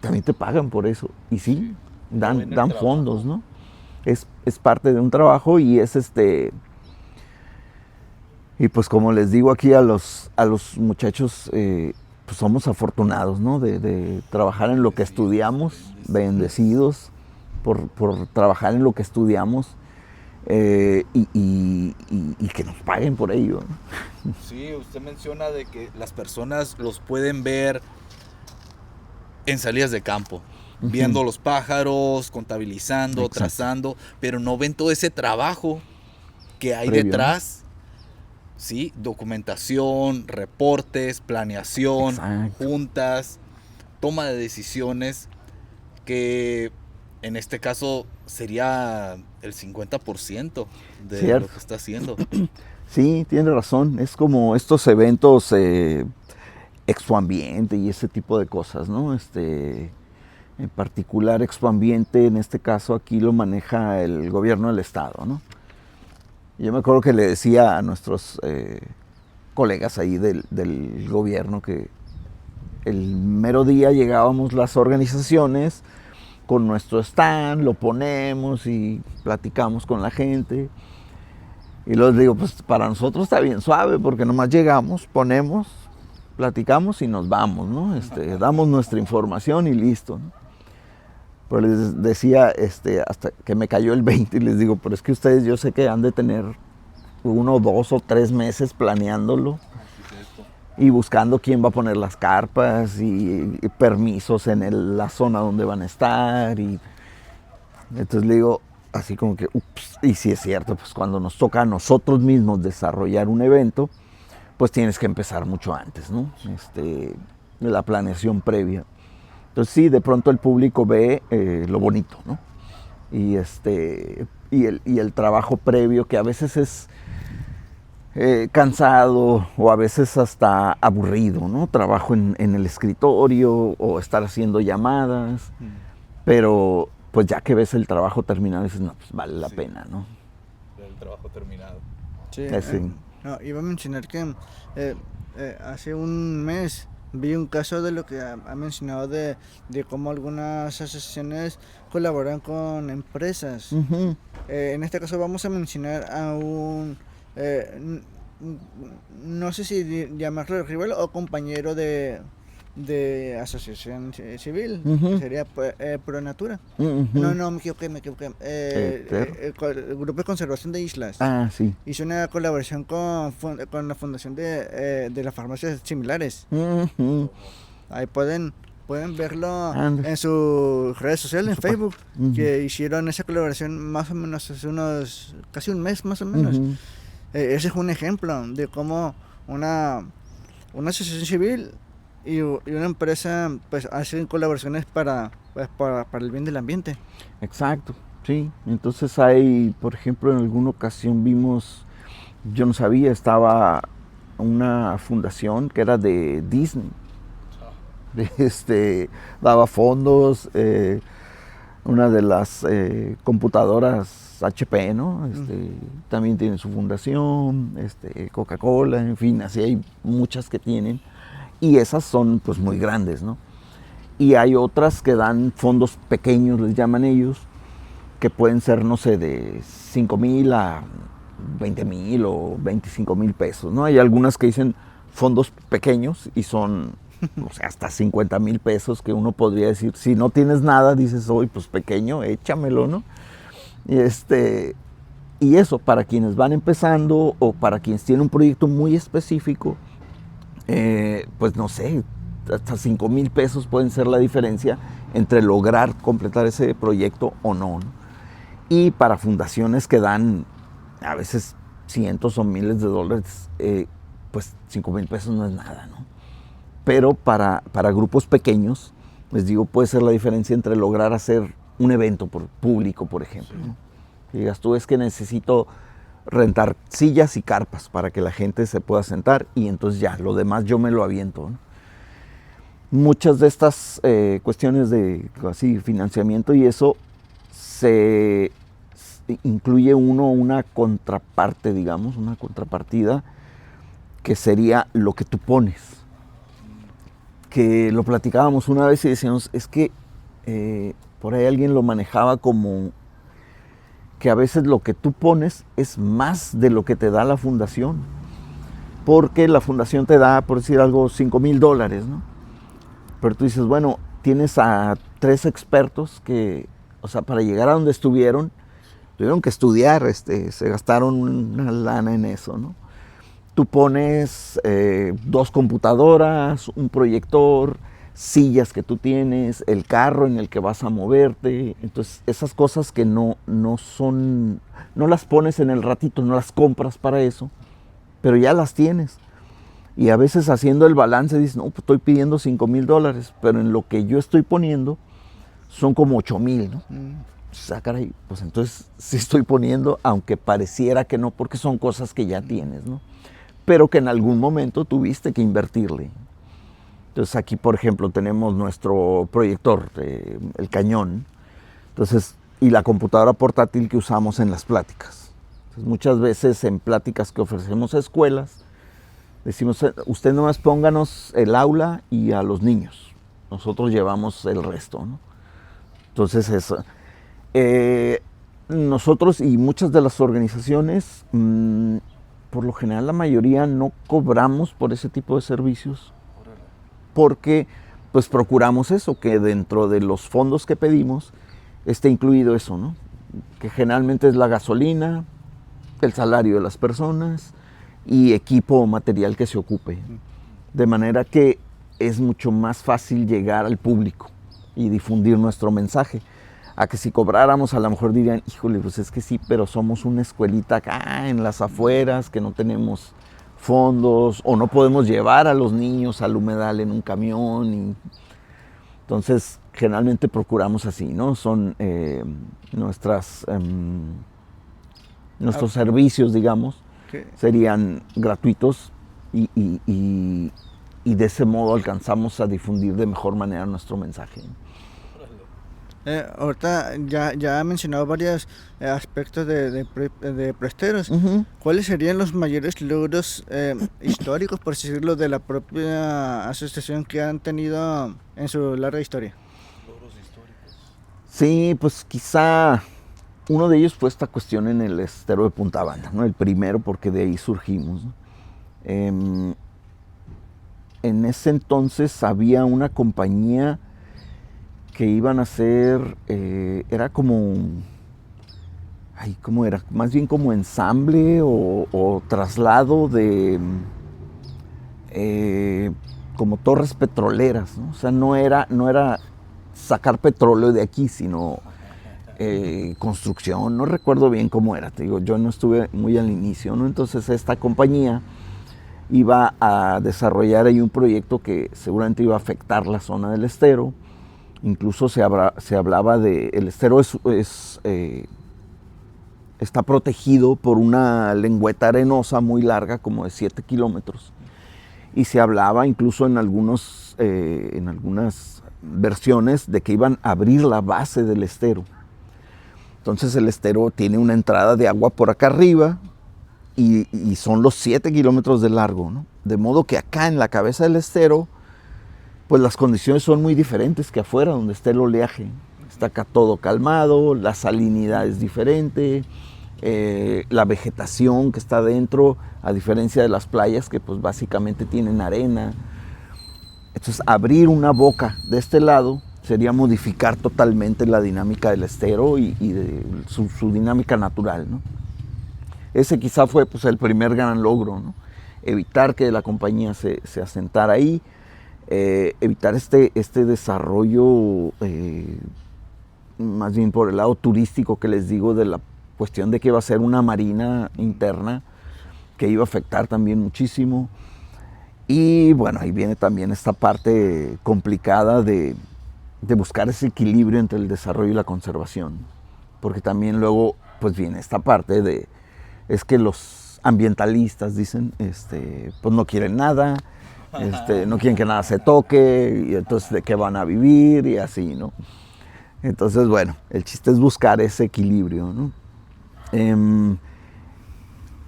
también te pagan por eso. Y sí, dan fondos, ¿no? Es parte de un trabajo y es y pues como les digo aquí a los muchachos, pues somos afortunados, ¿no? De trabajar en lo que estudiamos, bendecidos por trabajar en lo que estudiamos. Y que nos paguen por ello, ¿no? Sí, usted menciona de que las personas los pueden ver en salidas de campo, viendo los pájaros, contabilizando, Exacto. trazando, pero no ven todo ese trabajo que hay Previo, detrás, ¿sí? Documentación, reportes, planeación, Exacto. juntas, toma de decisiones, que en este caso sería el 50% de Cierto. lo que está haciendo. Sí, tiene razón. Es como estos eventos expoambiente y ese tipo de cosas, ¿no? En particular expoambiente, en este caso aquí lo maneja el gobierno del estado, ¿no? Yo me acuerdo que le decía a nuestros colegas ahí del gobierno que el mero día llegábamos las organizaciones con nuestro stand, lo ponemos y platicamos con la gente. Y les digo, pues para nosotros está bien suave porque nomás llegamos, ponemos, platicamos y nos vamos, ¿no? Damos nuestra información y listo, ¿no? Pero les decía, hasta que me cayó el 20 y les digo, pero es que ustedes yo sé que han de tener 1, 2 o 3 meses planeándolo y buscando quién va a poner las carpas y permisos en la zona donde van a estar. Y entonces le digo, así como que, ups, y sí es cierto, pues cuando nos toca a nosotros mismos desarrollar un evento, pues tienes que empezar mucho antes, ¿no? La planeación previa. Entonces sí, de pronto el público ve lo bonito, ¿no? Y el trabajo previo, que a veces es cansado o a veces hasta aburrido, ¿no? Trabajo en el escritorio o estar haciendo llamadas, pero pues ya que ves el trabajo terminado dices, no, pues vale la pena, ¿no? El trabajo terminado. Sí, Sí. no, iba a mencionar que hace un mes vi un caso de lo que ha mencionado de cómo algunas asociaciones colaboran con empresas. Uh-huh. En este caso vamos a mencionar a un, no sé si llamarlo rival o compañero de asociación civil, Uh-huh. sería Pronatura. Uh-huh. No, me equivoqué. El Grupo de Conservación de Islas Ah, sí. hizo una colaboración con la fundación de las farmacias similares. Uh-huh. Ahí pueden verlo Anda. en sus redes sociales, en Facebook, Uh-huh. que hicieron esa colaboración más o menos hace casi un mes más o menos. Uh-huh. Ese es un ejemplo de cómo una asociación civil y una empresa pues hacen colaboraciones para el bien del ambiente. Exacto, sí. Entonces hay, por ejemplo, en alguna ocasión vimos, yo no sabía, estaba una fundación que era de Disney. Daba fondos, una de las computadoras HP, ¿no? También tiene su fundación, Coca-Cola, en fin, así hay muchas que tienen. Y esas son pues muy grandes, ¿no? Y hay otras que dan fondos pequeños, les llaman ellos, que pueden ser, no sé, de 5,000 a 20,000 o 25,000 pesos, ¿no? Hay algunas que dicen fondos pequeños y son, o sea, hasta 50,000 pesos, que uno podría decir, si no tienes nada, dices, hoy pues pequeño, échamelo, ¿no? Y eso, para quienes van empezando o para quienes tienen un proyecto muy específico, pues no sé, hasta 5,000 pesos pueden ser la diferencia entre lograr completar ese proyecto o no, ¿no? Y para fundaciones que dan a veces cientos o miles de dólares, pues 5,000 pesos no es nada, ¿no? Pero para grupos pequeños, les digo, puede ser la diferencia entre lograr hacer un evento público, por ejemplo, ¿no? Que digas tú, es que necesito rentar sillas y carpas para que la gente se pueda sentar y entonces ya, lo demás yo me lo aviento, ¿no? Muchas de estas cuestiones de así, financiamiento y eso, se incluye una contraparte, digamos, una contrapartida, que sería lo que tú pones. Que lo platicábamos una vez y decíamos, es que por ahí alguien lo manejaba como que a veces lo que tú pones es más de lo que te da la fundación. Porque la fundación te da, por decir algo, $5,000, ¿no? Pero tú dices, bueno, tienes a 3 expertos que, o sea, para llegar a donde estuvieron, tuvieron que estudiar, se gastaron una lana en eso, ¿no? Tú pones 2 computadoras, un proyector, sillas que tú tienes, el carro en el que vas a moverte. Entonces, esas cosas que no las pones en el ratito, no las compras para eso, pero ya las tienes. Y a veces haciendo el balance dices, no, pues estoy pidiendo $5,000, pero en lo que yo estoy poniendo son como 8,000, ¿no? Caray, pues entonces sí estoy poniendo, aunque pareciera que no, porque son cosas que ya tienes, ¿no? Pero que en algún momento tuviste que invertirle. Entonces aquí, por ejemplo, tenemos nuestro proyector, el cañón, entonces, y la computadora portátil que usamos en las pláticas. Entonces, muchas veces en pláticas que ofrecemos a escuelas, decimos, usted nomás pónganos el aula y a los niños, nosotros llevamos el resto, ¿no? Entonces eso. Nosotros y muchas de las organizaciones, por lo general la mayoría no cobramos por ese tipo de servicios, porque pues procuramos eso, que dentro de los fondos que pedimos esté incluido eso, ¿no? Que generalmente es la gasolina, el salario de las personas y equipo o material que se ocupe, de manera que es mucho más fácil llegar al público y difundir nuestro mensaje. A que si cobráramos a lo mejor dirían, híjole, pues es que sí, pero somos una escuelita acá en las afueras, que no tenemos fondos, o no podemos llevar a los niños al humedal en un camión. Entonces, generalmente procuramos así, ¿no? Son nuestros servicios, digamos, serían gratuitos y de ese modo alcanzamos a difundir de mejor manera nuestro mensaje. Ahorita ya ha mencionado varios aspectos de presteros. ¿Cuáles serían los mayores logros históricos, por decirlo, de la propia asociación que han tenido en su larga historia? Logros históricos. Sí, pues quizá uno de ellos fue esta cuestión en el estero de Punta Banda, ¿no? El primero, porque de ahí surgimos, ¿no? En ese entonces había una compañía que iban a hacer, era como, ¿cómo era? Más bien como ensamble o traslado de como torres petroleras, ¿no? O sea, no era sacar petróleo de aquí, sino construcción. No recuerdo bien cómo era, te digo, yo no estuve muy al inicio, ¿no? Entonces esta compañía iba a desarrollar ahí un proyecto que seguramente iba a afectar la zona del estero. Incluso se hablaba de, el estero está protegido por una lengüeta arenosa muy larga, como de 7 kilómetros. Y se hablaba incluso en algunas versiones de que iban a abrir la base del estero. Entonces el estero tiene una entrada de agua por acá arriba y son los 7 kilómetros de largo, ¿no? De modo que acá en la cabeza del estero, pues las condiciones son muy diferentes que afuera, donde está el oleaje. está acá todo calmado, la salinidad es diferente, la vegetación que está dentro, a diferencia de las playas que pues básicamente tienen arena. Entonces abrir una boca de este lado sería modificar totalmente la dinámica del estero y de su dinámica natural, ¿no? Ese quizá fue pues, el primer gran logro, ¿no? Evitar que la compañía se asentara ahí, evitar este desarrollo, más bien por el lado turístico que les digo, de la cuestión de que iba a ser una marina interna, que iba a afectar también muchísimo. Y bueno, ahí viene también esta parte complicada de buscar ese equilibrio entre el desarrollo y la conservación. Porque también luego pues viene esta parte es que los ambientalistas dicen, pues no quieren nada, no quieren que nada se toque, y entonces de qué van a vivir y así, ¿no? Entonces, bueno, el chiste es buscar ese equilibrio, ¿no?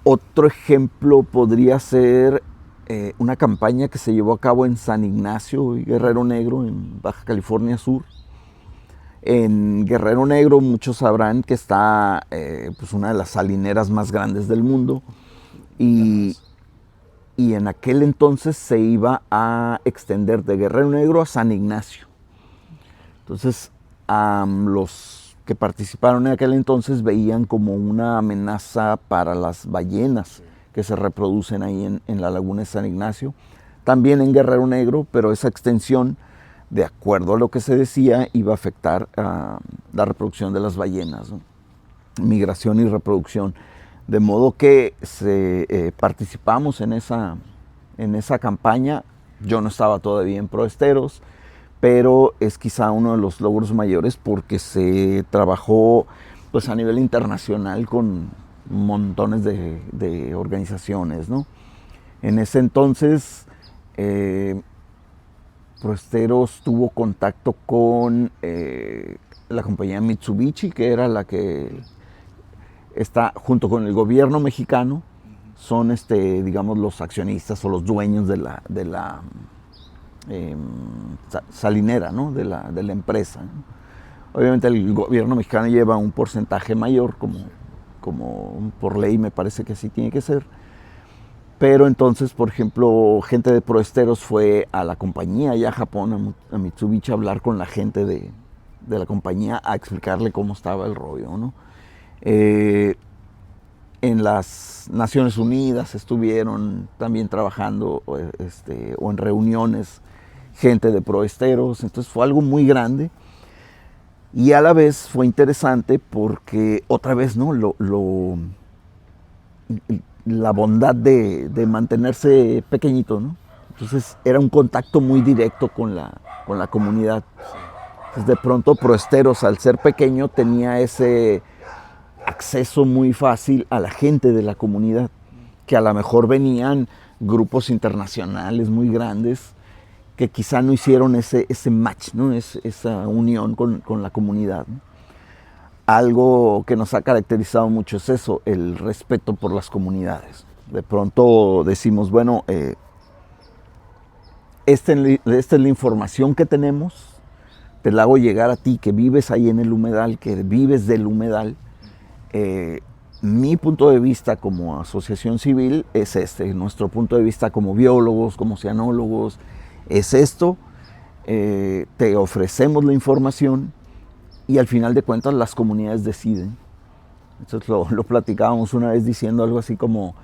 Otro ejemplo podría ser una campaña que se llevó a cabo en San Ignacio y Guerrero Negro, en Baja California Sur. En Guerrero Negro muchos sabrán que está pues una de las salineras más grandes del mundo y en aquel entonces se iba a extender de Guerrero Negro a San Ignacio. Entonces los que participaron en aquel entonces veían como una amenaza para las ballenas que se reproducen ahí en la laguna de San Ignacio, también en Guerrero Negro, pero esa extensión, de acuerdo a lo que se decía, iba a afectar la reproducción de las ballenas, ¿no? Migración y reproducción. De modo que participamos en esa campaña. Yo no estaba todavía en Proesteros, pero es quizá uno de los logros mayores porque se trabajó pues, a nivel internacional con montones de organizaciones, ¿no? En ese entonces Proesteros tuvo contacto con la compañía Mitsubishi, que era la que está junto con el gobierno mexicano, son digamos los accionistas o los dueños de la salinera, ¿no? de la empresa, ¿no? Obviamente el gobierno mexicano lleva un porcentaje mayor, como por ley me parece que así tiene que ser. Pero entonces, por ejemplo, gente de Proesteros fue a la compañía allá a Japón, a Mitsubishi, a hablar con la gente de la compañía, a explicarle cómo estaba el rollo, ¿no? En las Naciones Unidas estuvieron también trabajando o en reuniones gente de Proesteros, entonces fue algo muy grande. Y a la vez fue interesante porque otra vez, ¿no? La bondad de mantenerse pequeñito, ¿no? Entonces era un contacto muy directo con la comunidad. Entonces de pronto Proesteros, al ser pequeño, tenía ese acceso muy fácil a la gente de la comunidad, que a lo mejor venían grupos internacionales muy grandes que quizá no hicieron ese match, ¿no? Esa unión con la comunidad, ¿no? Algo que nos ha caracterizado mucho es eso, el respeto por las comunidades. De pronto decimos, bueno, esta es la información que tenemos, te la hago llegar a ti que vives ahí en el humedal, que vives del humedal. Mi punto de vista como asociación civil es nuestro punto de vista como biólogos, como oceanólogos, es esto, te ofrecemos la información y al final de cuentas las comunidades deciden. Entonces lo platicábamos una vez diciendo algo así como,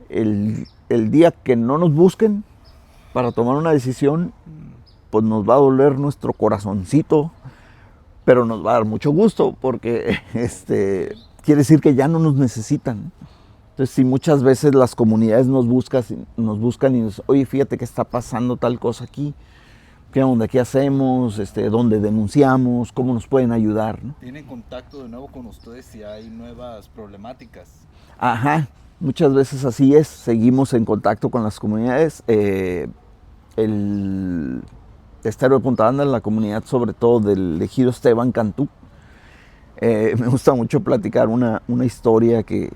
el día que no nos busquen para tomar una decisión, pues nos va a doler nuestro corazoncito, pero nos va a dar mucho gusto porque quiere decir que ya no nos necesitan. Entonces, si muchas veces las comunidades nos buscan y nos dicen, oye, fíjate que está pasando tal cosa aquí, ¿qué onda? ¿Qué hacemos? ¿Dónde denunciamos? ¿Cómo nos pueden ayudar? ¿No? ¿Tienen contacto de nuevo con ustedes si hay nuevas problemáticas? Ajá, muchas veces así es. Seguimos en contacto con las comunidades. El estero de Punta Banda, la comunidad sobre todo del ejido Esteban Cantú. Me gusta mucho platicar una historia que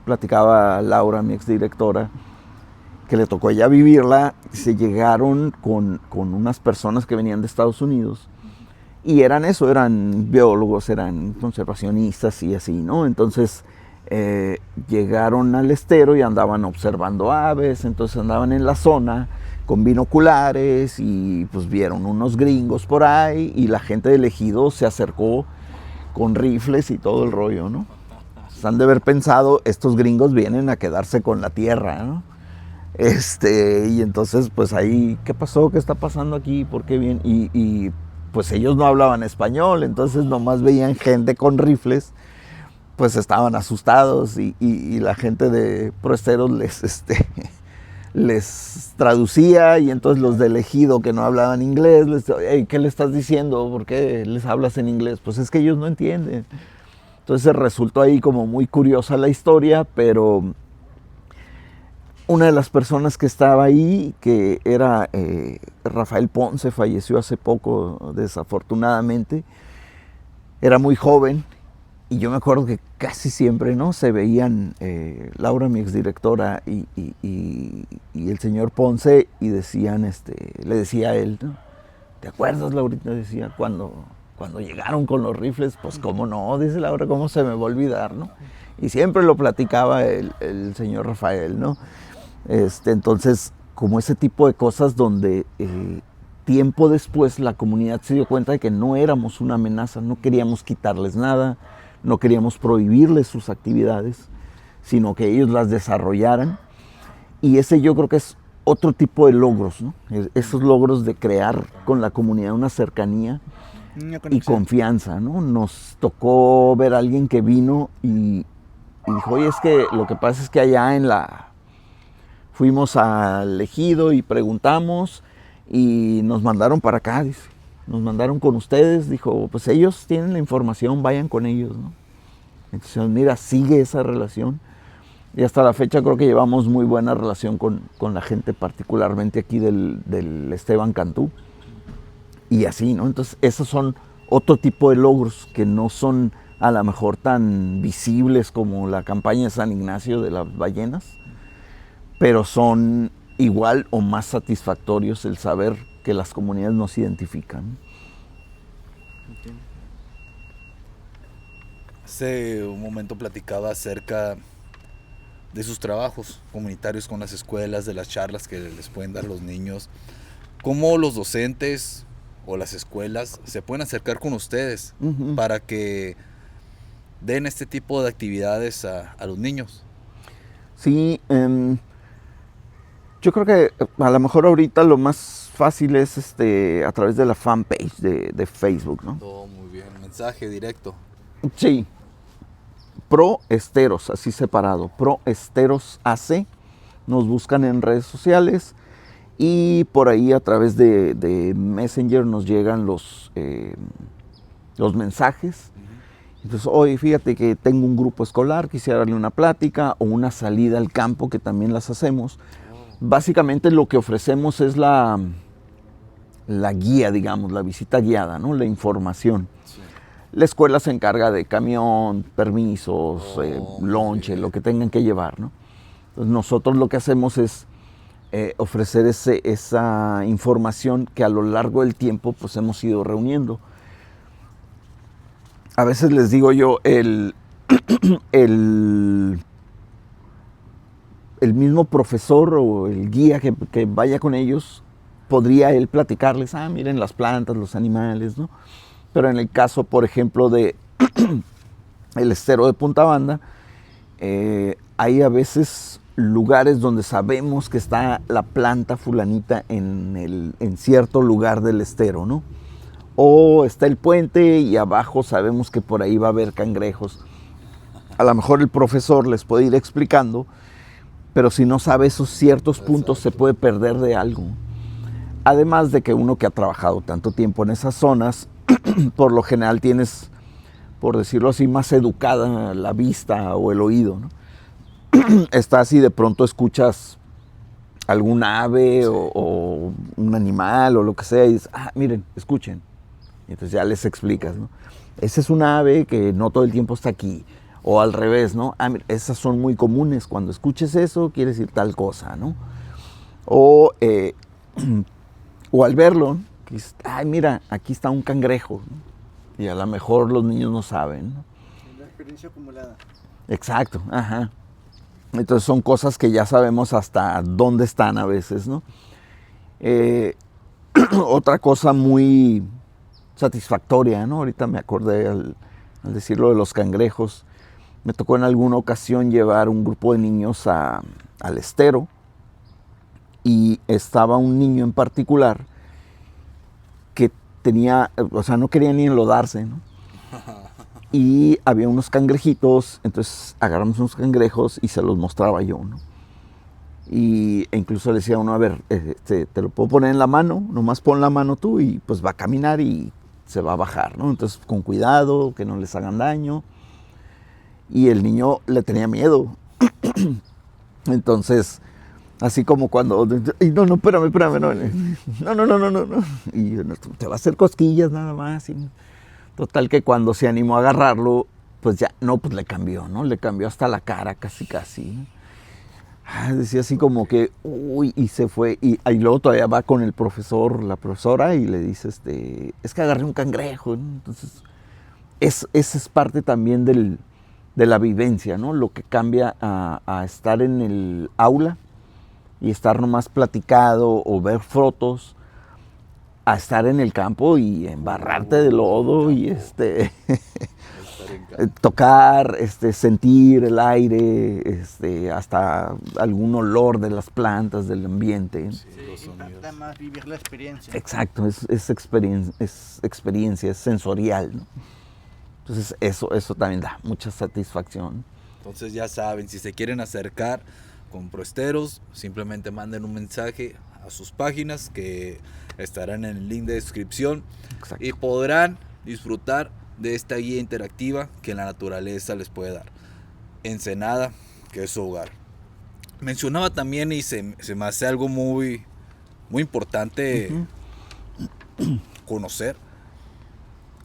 platicaba Laura, mi exdirectora, que le tocó ya vivirla. Se llegaron con unas personas que venían de Estados Unidos Y eran eso, eran biólogos, eran conservacionistas y así, ¿no? Entonces llegaron al estero y andaban observando aves, entonces andaban en la zona con binoculares y pues vieron unos gringos por ahí y la gente del ejido se acercó con rifles y todo el rollo, ¿no? Pues han de haber pensado, estos gringos vienen a quedarse con la tierra, ¿no? Y entonces pues ahí, ¿qué pasó? ¿Qué está pasando aquí? ¿Por qué bien? Y pues ellos no hablaban español, entonces nomás veían gente con rifles, pues estaban asustados y la gente de Proesteros les traducía y entonces los del ejido que no hablaban inglés, hey, ¿qué le estás diciendo? ¿Por qué les hablas en inglés? Pues es que ellos no entienden. Entonces resultó ahí como muy curiosa la historia, pero una de las personas que estaba ahí, que era Rafael Ponce, falleció hace poco desafortunadamente, era muy joven. Y yo me acuerdo que casi siempre, ¿no? Se veían Laura, mi exdirectora, y el señor Ponce, y decían, le decía a él, ¿no? ¿Te acuerdas, Laurita? Decía, cuando llegaron con los rifles, pues cómo no, dice Laura, cómo se me va a olvidar, ¿no? Y siempre lo platicaba el señor Rafael, ¿no? Entonces, como ese tipo de cosas donde tiempo después la comunidad se dio cuenta de que no éramos una amenaza, no queríamos quitarles nada, no queríamos prohibirles sus actividades, sino que ellos las desarrollaran. Y ese yo creo que es otro tipo de logros, ¿no? Esos logros de crear con la comunidad una cercanía y confianza, ¿no? Nos tocó ver a alguien que vino y dijo, oye, es que lo que pasa es que allá fuimos al ejido y preguntamos y nos mandaron para acá, dice. Nos mandaron con ustedes, dijo, pues ellos tienen la información, vayan con ellos, ¿no? Entonces, mira, sigue esa relación. Y hasta la fecha creo que llevamos muy buena relación con la gente, particularmente aquí del Esteban Cantú. Y así, ¿no? Entonces, esos son otro tipo de logros que no son a lo mejor tan visibles como la campaña de San Ignacio de las ballenas, pero son igual o más satisfactorios el saber que las comunidades nos identifican. Hace un momento platicaba acerca de sus trabajos comunitarios con las escuelas, de las charlas que les pueden dar los niños. ¿Cómo los docentes o las escuelas se pueden acercar con ustedes para que den este tipo de actividades a los niños? Sí, yo creo que a lo mejor ahorita lo más fácil es a través de la fanpage de Facebook, ¿no? Todo muy bien, mensaje directo. Sí, Proesteros, así separado, Proesteros AC, nos buscan en redes sociales y por ahí a través de Messenger nos llegan los mensajes. Entonces, oye, fíjate que tengo un grupo escolar, quisiera darle una plática o una salida al campo, que también las hacemos. Básicamente lo que ofrecemos es la guía, digamos, la visita guiada, ¿no? La información. Sí. La escuela se encarga de camión, permisos, lonche, lo que tengan que llevar, ¿no? Entonces nosotros lo que hacemos es ofrecer esa información que a lo largo del tiempo pues hemos ido reuniendo. A veces les digo yo, el mismo profesor o el guía que vaya con ellos, podría él platicarles, miren las plantas, los animales, ¿no? Pero en el caso, por ejemplo, de el estero de Punta Banda, hay a veces lugares donde sabemos que está la planta fulanita en cierto lugar del estero, ¿no? O está el puente y abajo sabemos que por ahí va a haber cangrejos. A lo mejor el profesor les puede ir explicando, pero si no sabe esos ciertos puntos se puede perder de algo. Además de que uno que ha trabajado tanto tiempo en esas zonas, por lo general tienes, por decirlo así, más educada la vista o el oído, ¿no? Estás y de pronto escuchas algún ave o un animal o lo que sea y dices, miren, escuchen. Y entonces ya les explicas, ¿no? Esa es una ave que no todo el tiempo está aquí. O al revés, ¿no? Mira, esas son muy comunes. Cuando escuches eso, quiere decir tal cosa, ¿no? O al verlo, Ay, mira, aquí está un cangrejo, ¿no? Y a lo mejor los niños no saben, ¿no? La experiencia acumulada. Exacto, ajá. Entonces son cosas que ya sabemos hasta dónde están a veces, ¿no? Otra cosa muy satisfactoria, ¿no? Ahorita me acordé al decirlo de los cangrejos. Me tocó en alguna ocasión llevar un grupo de niños al estero y estaba un niño en particular que tenía, o sea, no quería ni enlodarse, ¿no? Y había unos cangrejitos, entonces agarramos unos cangrejos y se los mostraba yo, ¿no? E incluso le decía a uno, a ver, te lo puedo poner en la mano, nomás pon la mano tú y pues va a caminar y se va a bajar, ¿no? Entonces con cuidado, que no les hagan daño. Y el niño le tenía miedo. Entonces, así como cuando, no, espérame, no. Y te va a hacer cosquillas nada más. Y, total que cuando se animó a agarrarlo, pues ya, no, pues le cambió, ¿no? Le cambió hasta la cara casi. Decía así como que, uy, y se fue. Y luego todavía va con el profesor, la profesora, y le dice, es que agarré un cangrejo, ¿no? Entonces, esa es parte también de la vivencia, ¿no? Lo que cambia a estar en el aula y estar nomás platicado o ver fotos, a estar en el campo y embarrarte de lodo y tocar, sentir el aire, hasta algún olor de las plantas, del ambiente. Sí, impacta más vivir la experiencia. Exacto, es experiencia, es sensorial, ¿no? Entonces eso también da mucha satisfacción. Entonces ya saben, si se quieren acercar con Proesteros, simplemente manden un mensaje a sus páginas que estarán en el link de descripción. Exacto. Y podrán disfrutar de esta guía interactiva que la naturaleza les puede dar. Ensenada, que es su hogar. Mencionaba también, y se me hace algo muy, muy importante conocer,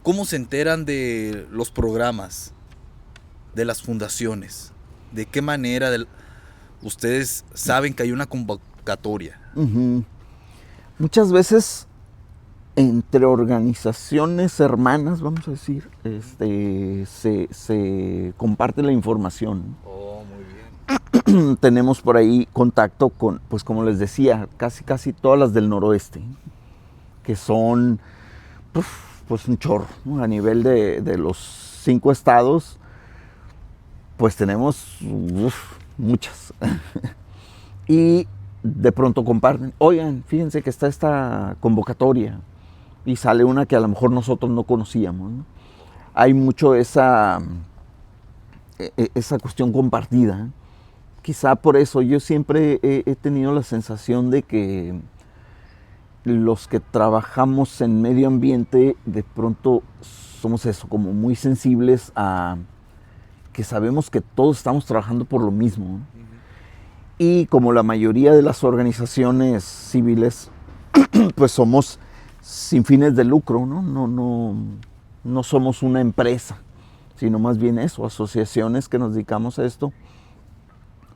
¿cómo se enteran de los programas, de las fundaciones? ¿De qué manera ustedes saben que hay una convocatoria? Muchas veces entre organizaciones hermanas, vamos a decir, se comparte la información. Oh, muy bien. Tenemos por ahí contacto con, pues como les decía, casi todas las del noroeste, que son pues un chorro, ¿no? A nivel de los 5 estados, pues tenemos muchas. Y de pronto comparten, oigan, fíjense que está esta convocatoria, y sale una que a lo mejor nosotros no conocíamos, ¿no? Hay mucho esa cuestión compartida. Quizá por eso yo siempre he tenido la sensación de que los que trabajamos en medio ambiente de pronto somos eso, como muy sensibles a que sabemos que todos estamos trabajando por lo mismo, ¿no? Y como la mayoría de las organizaciones civiles, pues somos sin fines de lucro, ¿no? No somos una empresa, sino más bien eso, asociaciones que nos dedicamos a esto.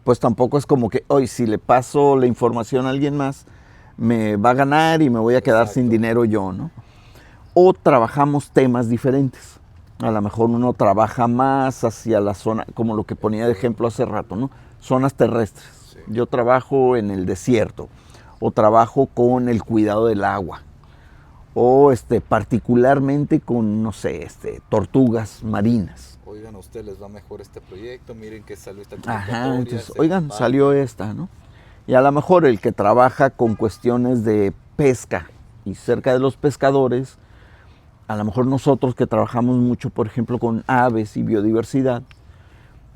Pues tampoco es como que, hoy si le paso la información a alguien más, me va a ganar y me voy a quedar sin dinero yo, ¿no? O trabajamos temas diferentes. A lo mejor uno trabaja más hacia la zona, como lo que ponía de ejemplo hace rato, ¿no? Zonas terrestres. Sí. Yo trabajo en el desierto, o trabajo con el cuidado del agua, o particularmente con, no sé, tortugas marinas. Oigan, a ustedes les va mejor este proyecto, miren que salió esta convocatoria. Entonces, oigan, salió esta, ¿no? Y a lo mejor el que trabaja con cuestiones de pesca y cerca de los pescadores, a lo mejor nosotros que trabajamos mucho, por ejemplo, con aves y biodiversidad,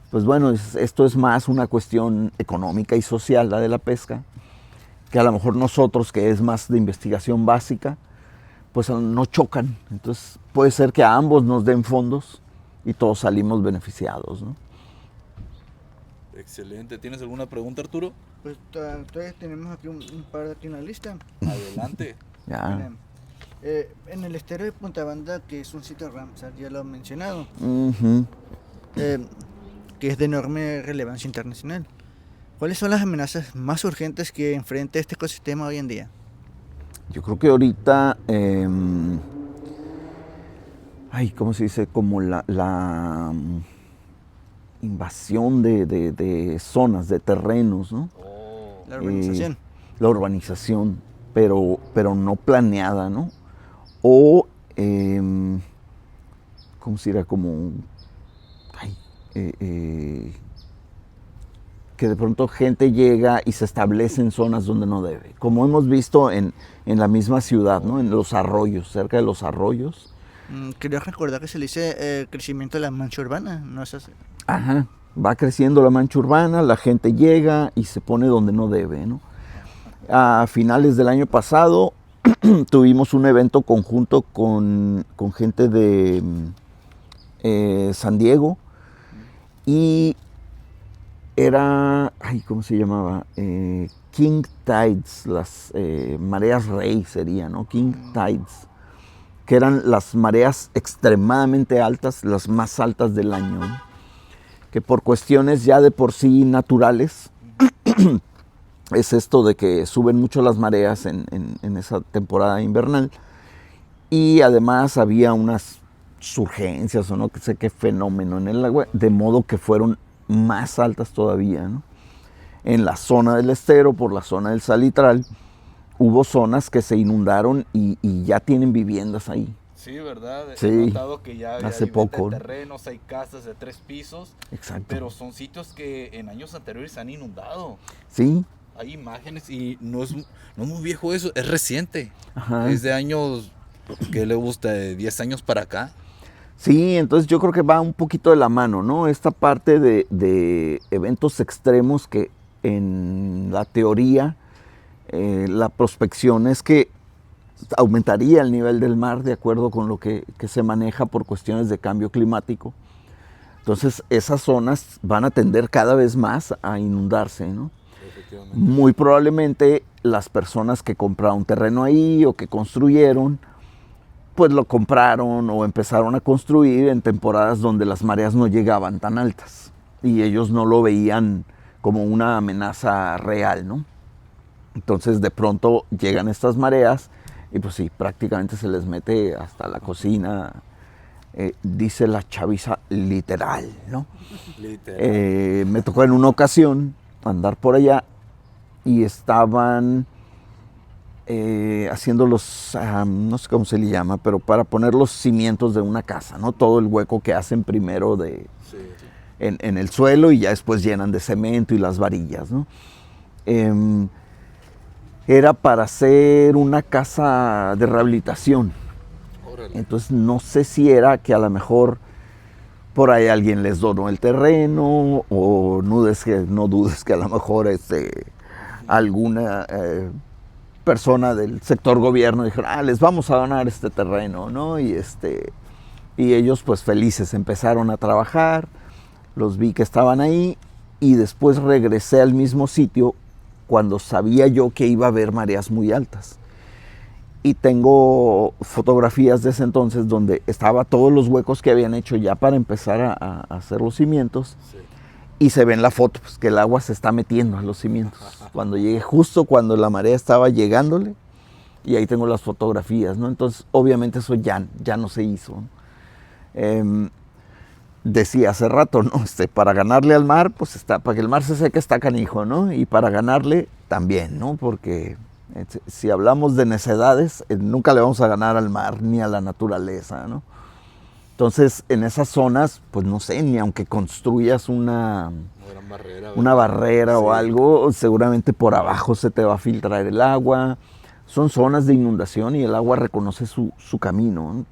pues bueno, esto es más una cuestión económica y social, la de la pesca, que a lo mejor nosotros, que es más de investigación básica, pues no chocan. Entonces puede ser que a ambos nos den fondos y todos salimos beneficiados, ¿no? Excelente. ¿Tienes alguna pregunta, Arturo? Pues todavía tenemos aquí un par aquí en la lista. Adelante. Ya. Miren, en el estero de Punta Banda, que es un sitio Ramsar, ya lo he mencionado, que es de enorme relevancia internacional. ¿Cuáles son las amenazas más urgentes que enfrenta este ecosistema hoy en día? Yo creo que ahorita, ¿cómo se dice? Como la invasión de zonas, de terrenos, ¿no? La urbanización. La urbanización, pero no planeada, ¿no? O, ¿cómo se dirá? Como, que de pronto gente llega y se establece en zonas donde no debe. Como hemos visto en la misma ciudad, ¿no? En los arroyos, cerca de los arroyos. Quería recordar que se le dice crecimiento de la mancha urbana, ¿no es así? Ajá, va creciendo la mancha urbana, la gente llega y se pone donde no debe, ¿no? A finales del año pasado tuvimos un evento conjunto con gente de San Diego y era, ¿cómo se llamaba? King Tides, las mareas rey sería, ¿no? King Tides, que eran las mareas extremadamente altas, las más altas del año, ¿no? Que por cuestiones ya de por sí naturales, es esto de que suben mucho las mareas en esa temporada invernal, y además había unas surgencias o no sé qué fenómeno en el agua, de modo que fueron más altas todavía, ¿no? En la zona del estero, por la zona del Salitral, hubo zonas que se inundaron y ya tienen viviendas ahí. Sí, ¿verdad? Sí, he notado que ya hace hay poco, venta de terrenos, hay casas de 3 pisos. Exacto. Pero son sitios que en años anteriores se han inundado. Sí. Hay imágenes y no es muy viejo eso, es reciente. Ajá. Es de años, ¿qué le gusta? De 10 años para acá. Sí, entonces yo creo que va un poquito de la mano, ¿no? Esta parte de eventos extremos que en la teoría, la prospección es que aumentaría el nivel del mar de acuerdo con lo que se maneja por cuestiones de cambio climático. Entonces esas zonas van a tender cada vez más a inundarse, ¿no? Muy probablemente las personas que compraron terreno ahí o que construyeron, pues lo compraron o empezaron a construir en temporadas donde las mareas no llegaban tan altas y ellos no lo veían como una amenaza real, ¿no? Entonces de pronto llegan estas mareas y pues sí, prácticamente se les mete hasta la cocina, dice la chaviza, literal, ¿no? Literal. Me tocó en una ocasión andar por allá y estaban haciendo los, no sé cómo se le llama, pero para poner los cimientos de una casa, ¿no? Todo el hueco que hacen primero en el suelo y ya después llenan de cemento y las varillas, ¿no? Era para hacer una casa de rehabilitación. Órale. Entonces no sé si era que a lo mejor por ahí alguien les donó el terreno o no dudes que a lo mejor alguna persona del sector gobierno dijeron, les vamos a donar este terreno, ¿no? Y ellos pues felices empezaron a trabajar, los vi que estaban ahí y después regresé al mismo sitio cuando sabía yo que iba a haber mareas muy altas. Y tengo fotografías de ese entonces donde estaba todos los huecos que habían hecho ya para empezar a hacer los cimientos. Sí. Y se ve en la foto pues, que el agua se está metiendo a los cimientos. Cuando llegué, justo cuando la marea estaba llegándole, y ahí tengo las fotografías, ¿no? Entonces, obviamente eso ya no se hizo. Decía hace rato, ¿no? Para ganarle al mar, pues para que el mar se seque está canijo, ¿no? Y para ganarle también, ¿no? Porque si hablamos de necedades, nunca le vamos a ganar al mar ni a la naturaleza, ¿no? Entonces, en esas zonas, pues no sé, ni aunque construyas una barrera o algo, seguramente por abajo se te va a filtrar el agua. Son zonas de inundación y el agua reconoce su camino, ¿no?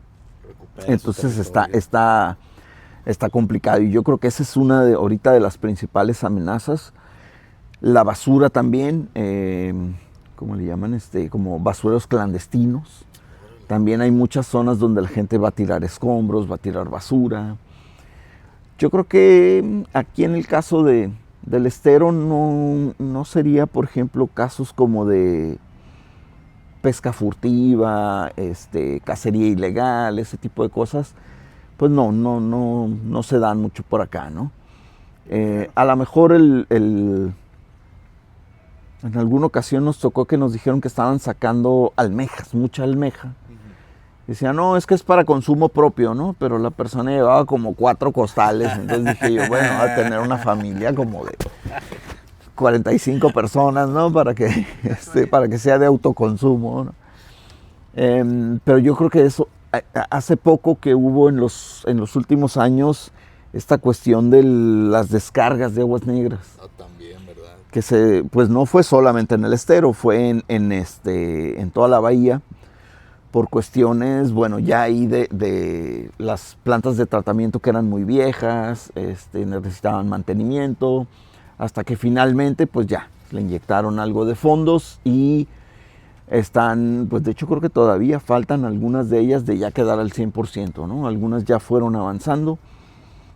Entonces está complicado y yo creo que esa es una ahorita de las principales amenazas. La basura también, ¿cómo le llaman? Como basureros clandestinos. También hay muchas zonas donde la gente va a tirar escombros, va a tirar basura. Yo creo que aquí en el caso del estero no sería, por ejemplo, casos como de pesca furtiva, cacería ilegal, ese tipo de cosas. Pues no se dan mucho por acá, ¿no? A lo mejor En alguna ocasión nos tocó que nos dijeron que estaban sacando almejas, mucha almeja. Decían, no, es que es para consumo propio, ¿no? Pero la persona llevaba como 4 costales. Entonces dije yo, bueno, va a tener una familia como de 45 personas, ¿no? Para que sea de autoconsumo, ¿no? Pero yo creo que eso, hace poco que hubo en los últimos años esta cuestión de las descargas de aguas negras. También, ¿verdad? Que pues no fue solamente en el estero, fue en toda la bahía, por cuestiones, bueno, ya ahí de las plantas de tratamiento que eran muy viejas, necesitaban mantenimiento, hasta que finalmente pues ya le inyectaron algo de fondos y están, pues de hecho creo que todavía faltan algunas de ellas de ya quedar al 100%, ¿no? Algunas ya fueron avanzando,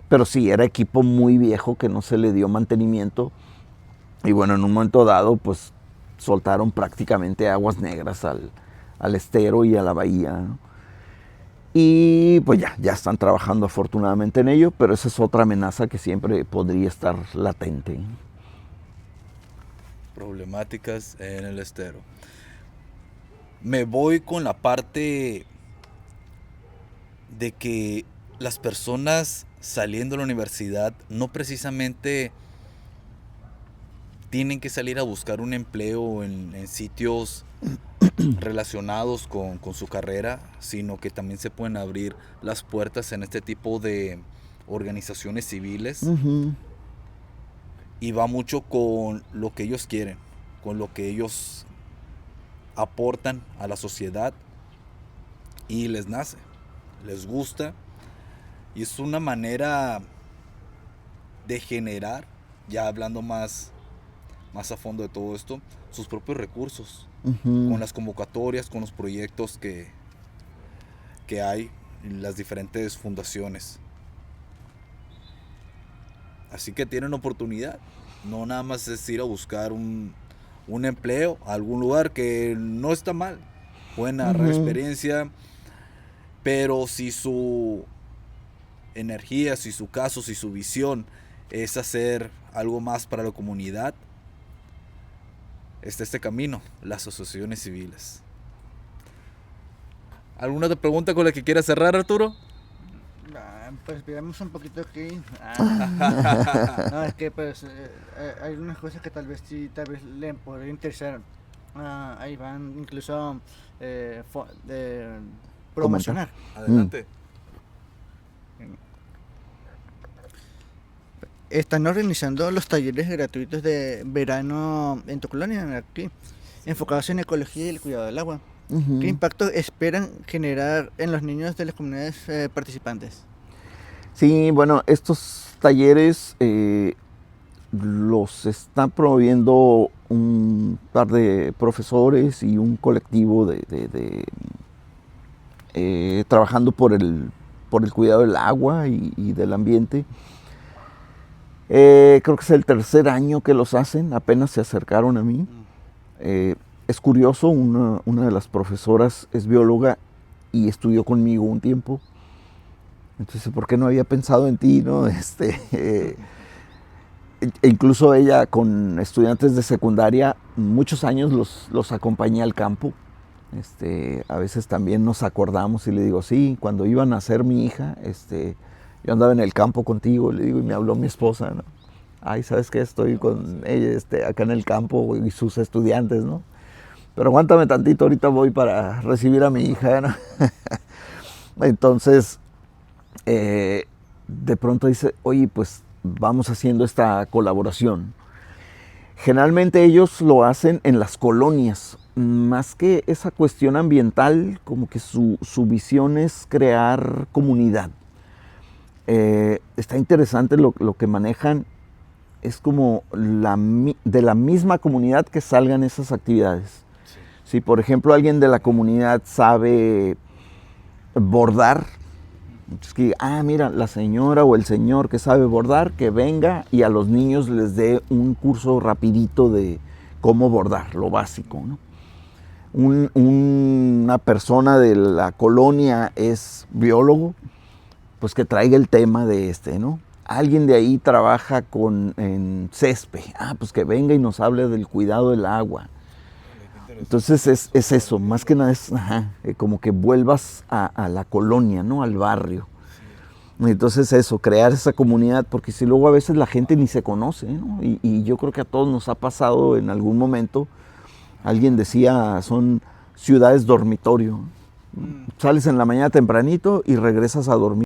pero sí, era equipo muy viejo que no se le dio mantenimiento y bueno, en un momento dado pues soltaron prácticamente aguas negras al estero y a la bahía, ¿no? Y pues ya están trabajando afortunadamente en ello, pero esa es otra amenaza que siempre podría estar latente. Problemáticas en el estero. Me voy con la parte de que las personas saliendo de la universidad no precisamente tienen que salir a buscar un empleo en sitios relacionados con su carrera, sino que también se pueden abrir las puertas en este tipo de organizaciones civiles. Y va mucho con lo que ellos quieren, con lo que ellos aportan a la sociedad y les nace, les gusta, y es una manera de generar, ya hablando más a fondo de todo esto, sus propios recursos, con las convocatorias, con los proyectos que hay en las diferentes fundaciones. Así que tienen oportunidad, no nada más es ir a buscar un empleo a algún lugar, que no está mal, pueden agarrar experiencia, pero si su energía, si su caso, si su visión es hacer algo más para la comunidad, está este camino, las asociaciones civiles. ¿Alguna otra pregunta con la que quieras cerrar, Arturo? Pues veamos un poquito aquí. No, es que pues hay unas cosas que tal vez le podría interesar. Ahí van incluso de promocionar. Adelante. Están organizando los talleres gratuitos de verano en tu colonia, aquí, enfocados en ecología y el cuidado del agua. ¿Qué impacto esperan generar en los niños de las comunidades participantes? Sí, bueno, estos talleres los está promoviendo un par de profesores y un colectivo trabajando por el cuidado del agua y del ambiente. Creo que es el 3er año que los hacen, apenas se acercaron a mí. Es curioso, una de las profesoras es bióloga y estudió conmigo un tiempo. Entonces, ¿por qué no había pensado en ti, no? Incluso ella con estudiantes de secundaria, muchos años los acompañé al campo. A veces también nos acordamos y le digo, sí, cuando iba a nacer mi hija, yo andaba en el campo contigo, le digo, y me habló mi esposa, ¿no? Ay, ¿sabes qué? Estoy con ella acá en el campo y sus estudiantes, ¿no? Pero aguántame tantito, ahorita voy para recibir a mi hija, ¿no? Entonces, de pronto dice, oye, pues vamos haciendo esta colaboración. Generalmente ellos lo hacen en las colonias, más que esa cuestión ambiental, como que su visión es crear comunidad. Está interesante lo que manejan, es como de la misma comunidad que salgan esas actividades. Sí. Si por ejemplo alguien de la comunidad sabe bordar, entonces que, mira, la señora o el señor que sabe bordar, que venga y a los niños les dé un curso rapidito de cómo bordar, lo básico, ¿no? Una persona de la colonia es biólogo, pues que traiga el tema de ¿no? alguien de ahí trabaja en césped, pues que venga y nos hable del cuidado del agua. Entonces es eso, más que nada es como que vuelvas a la colonia, ¿no? Al barrio. Entonces eso, crear esa comunidad, porque si luego a veces la gente ni se conoce, ¿no? Y yo creo que a todos nos ha pasado en algún momento, alguien decía, son ciudades dormitorio. Sales en la mañana tempranito y regresas a dormir.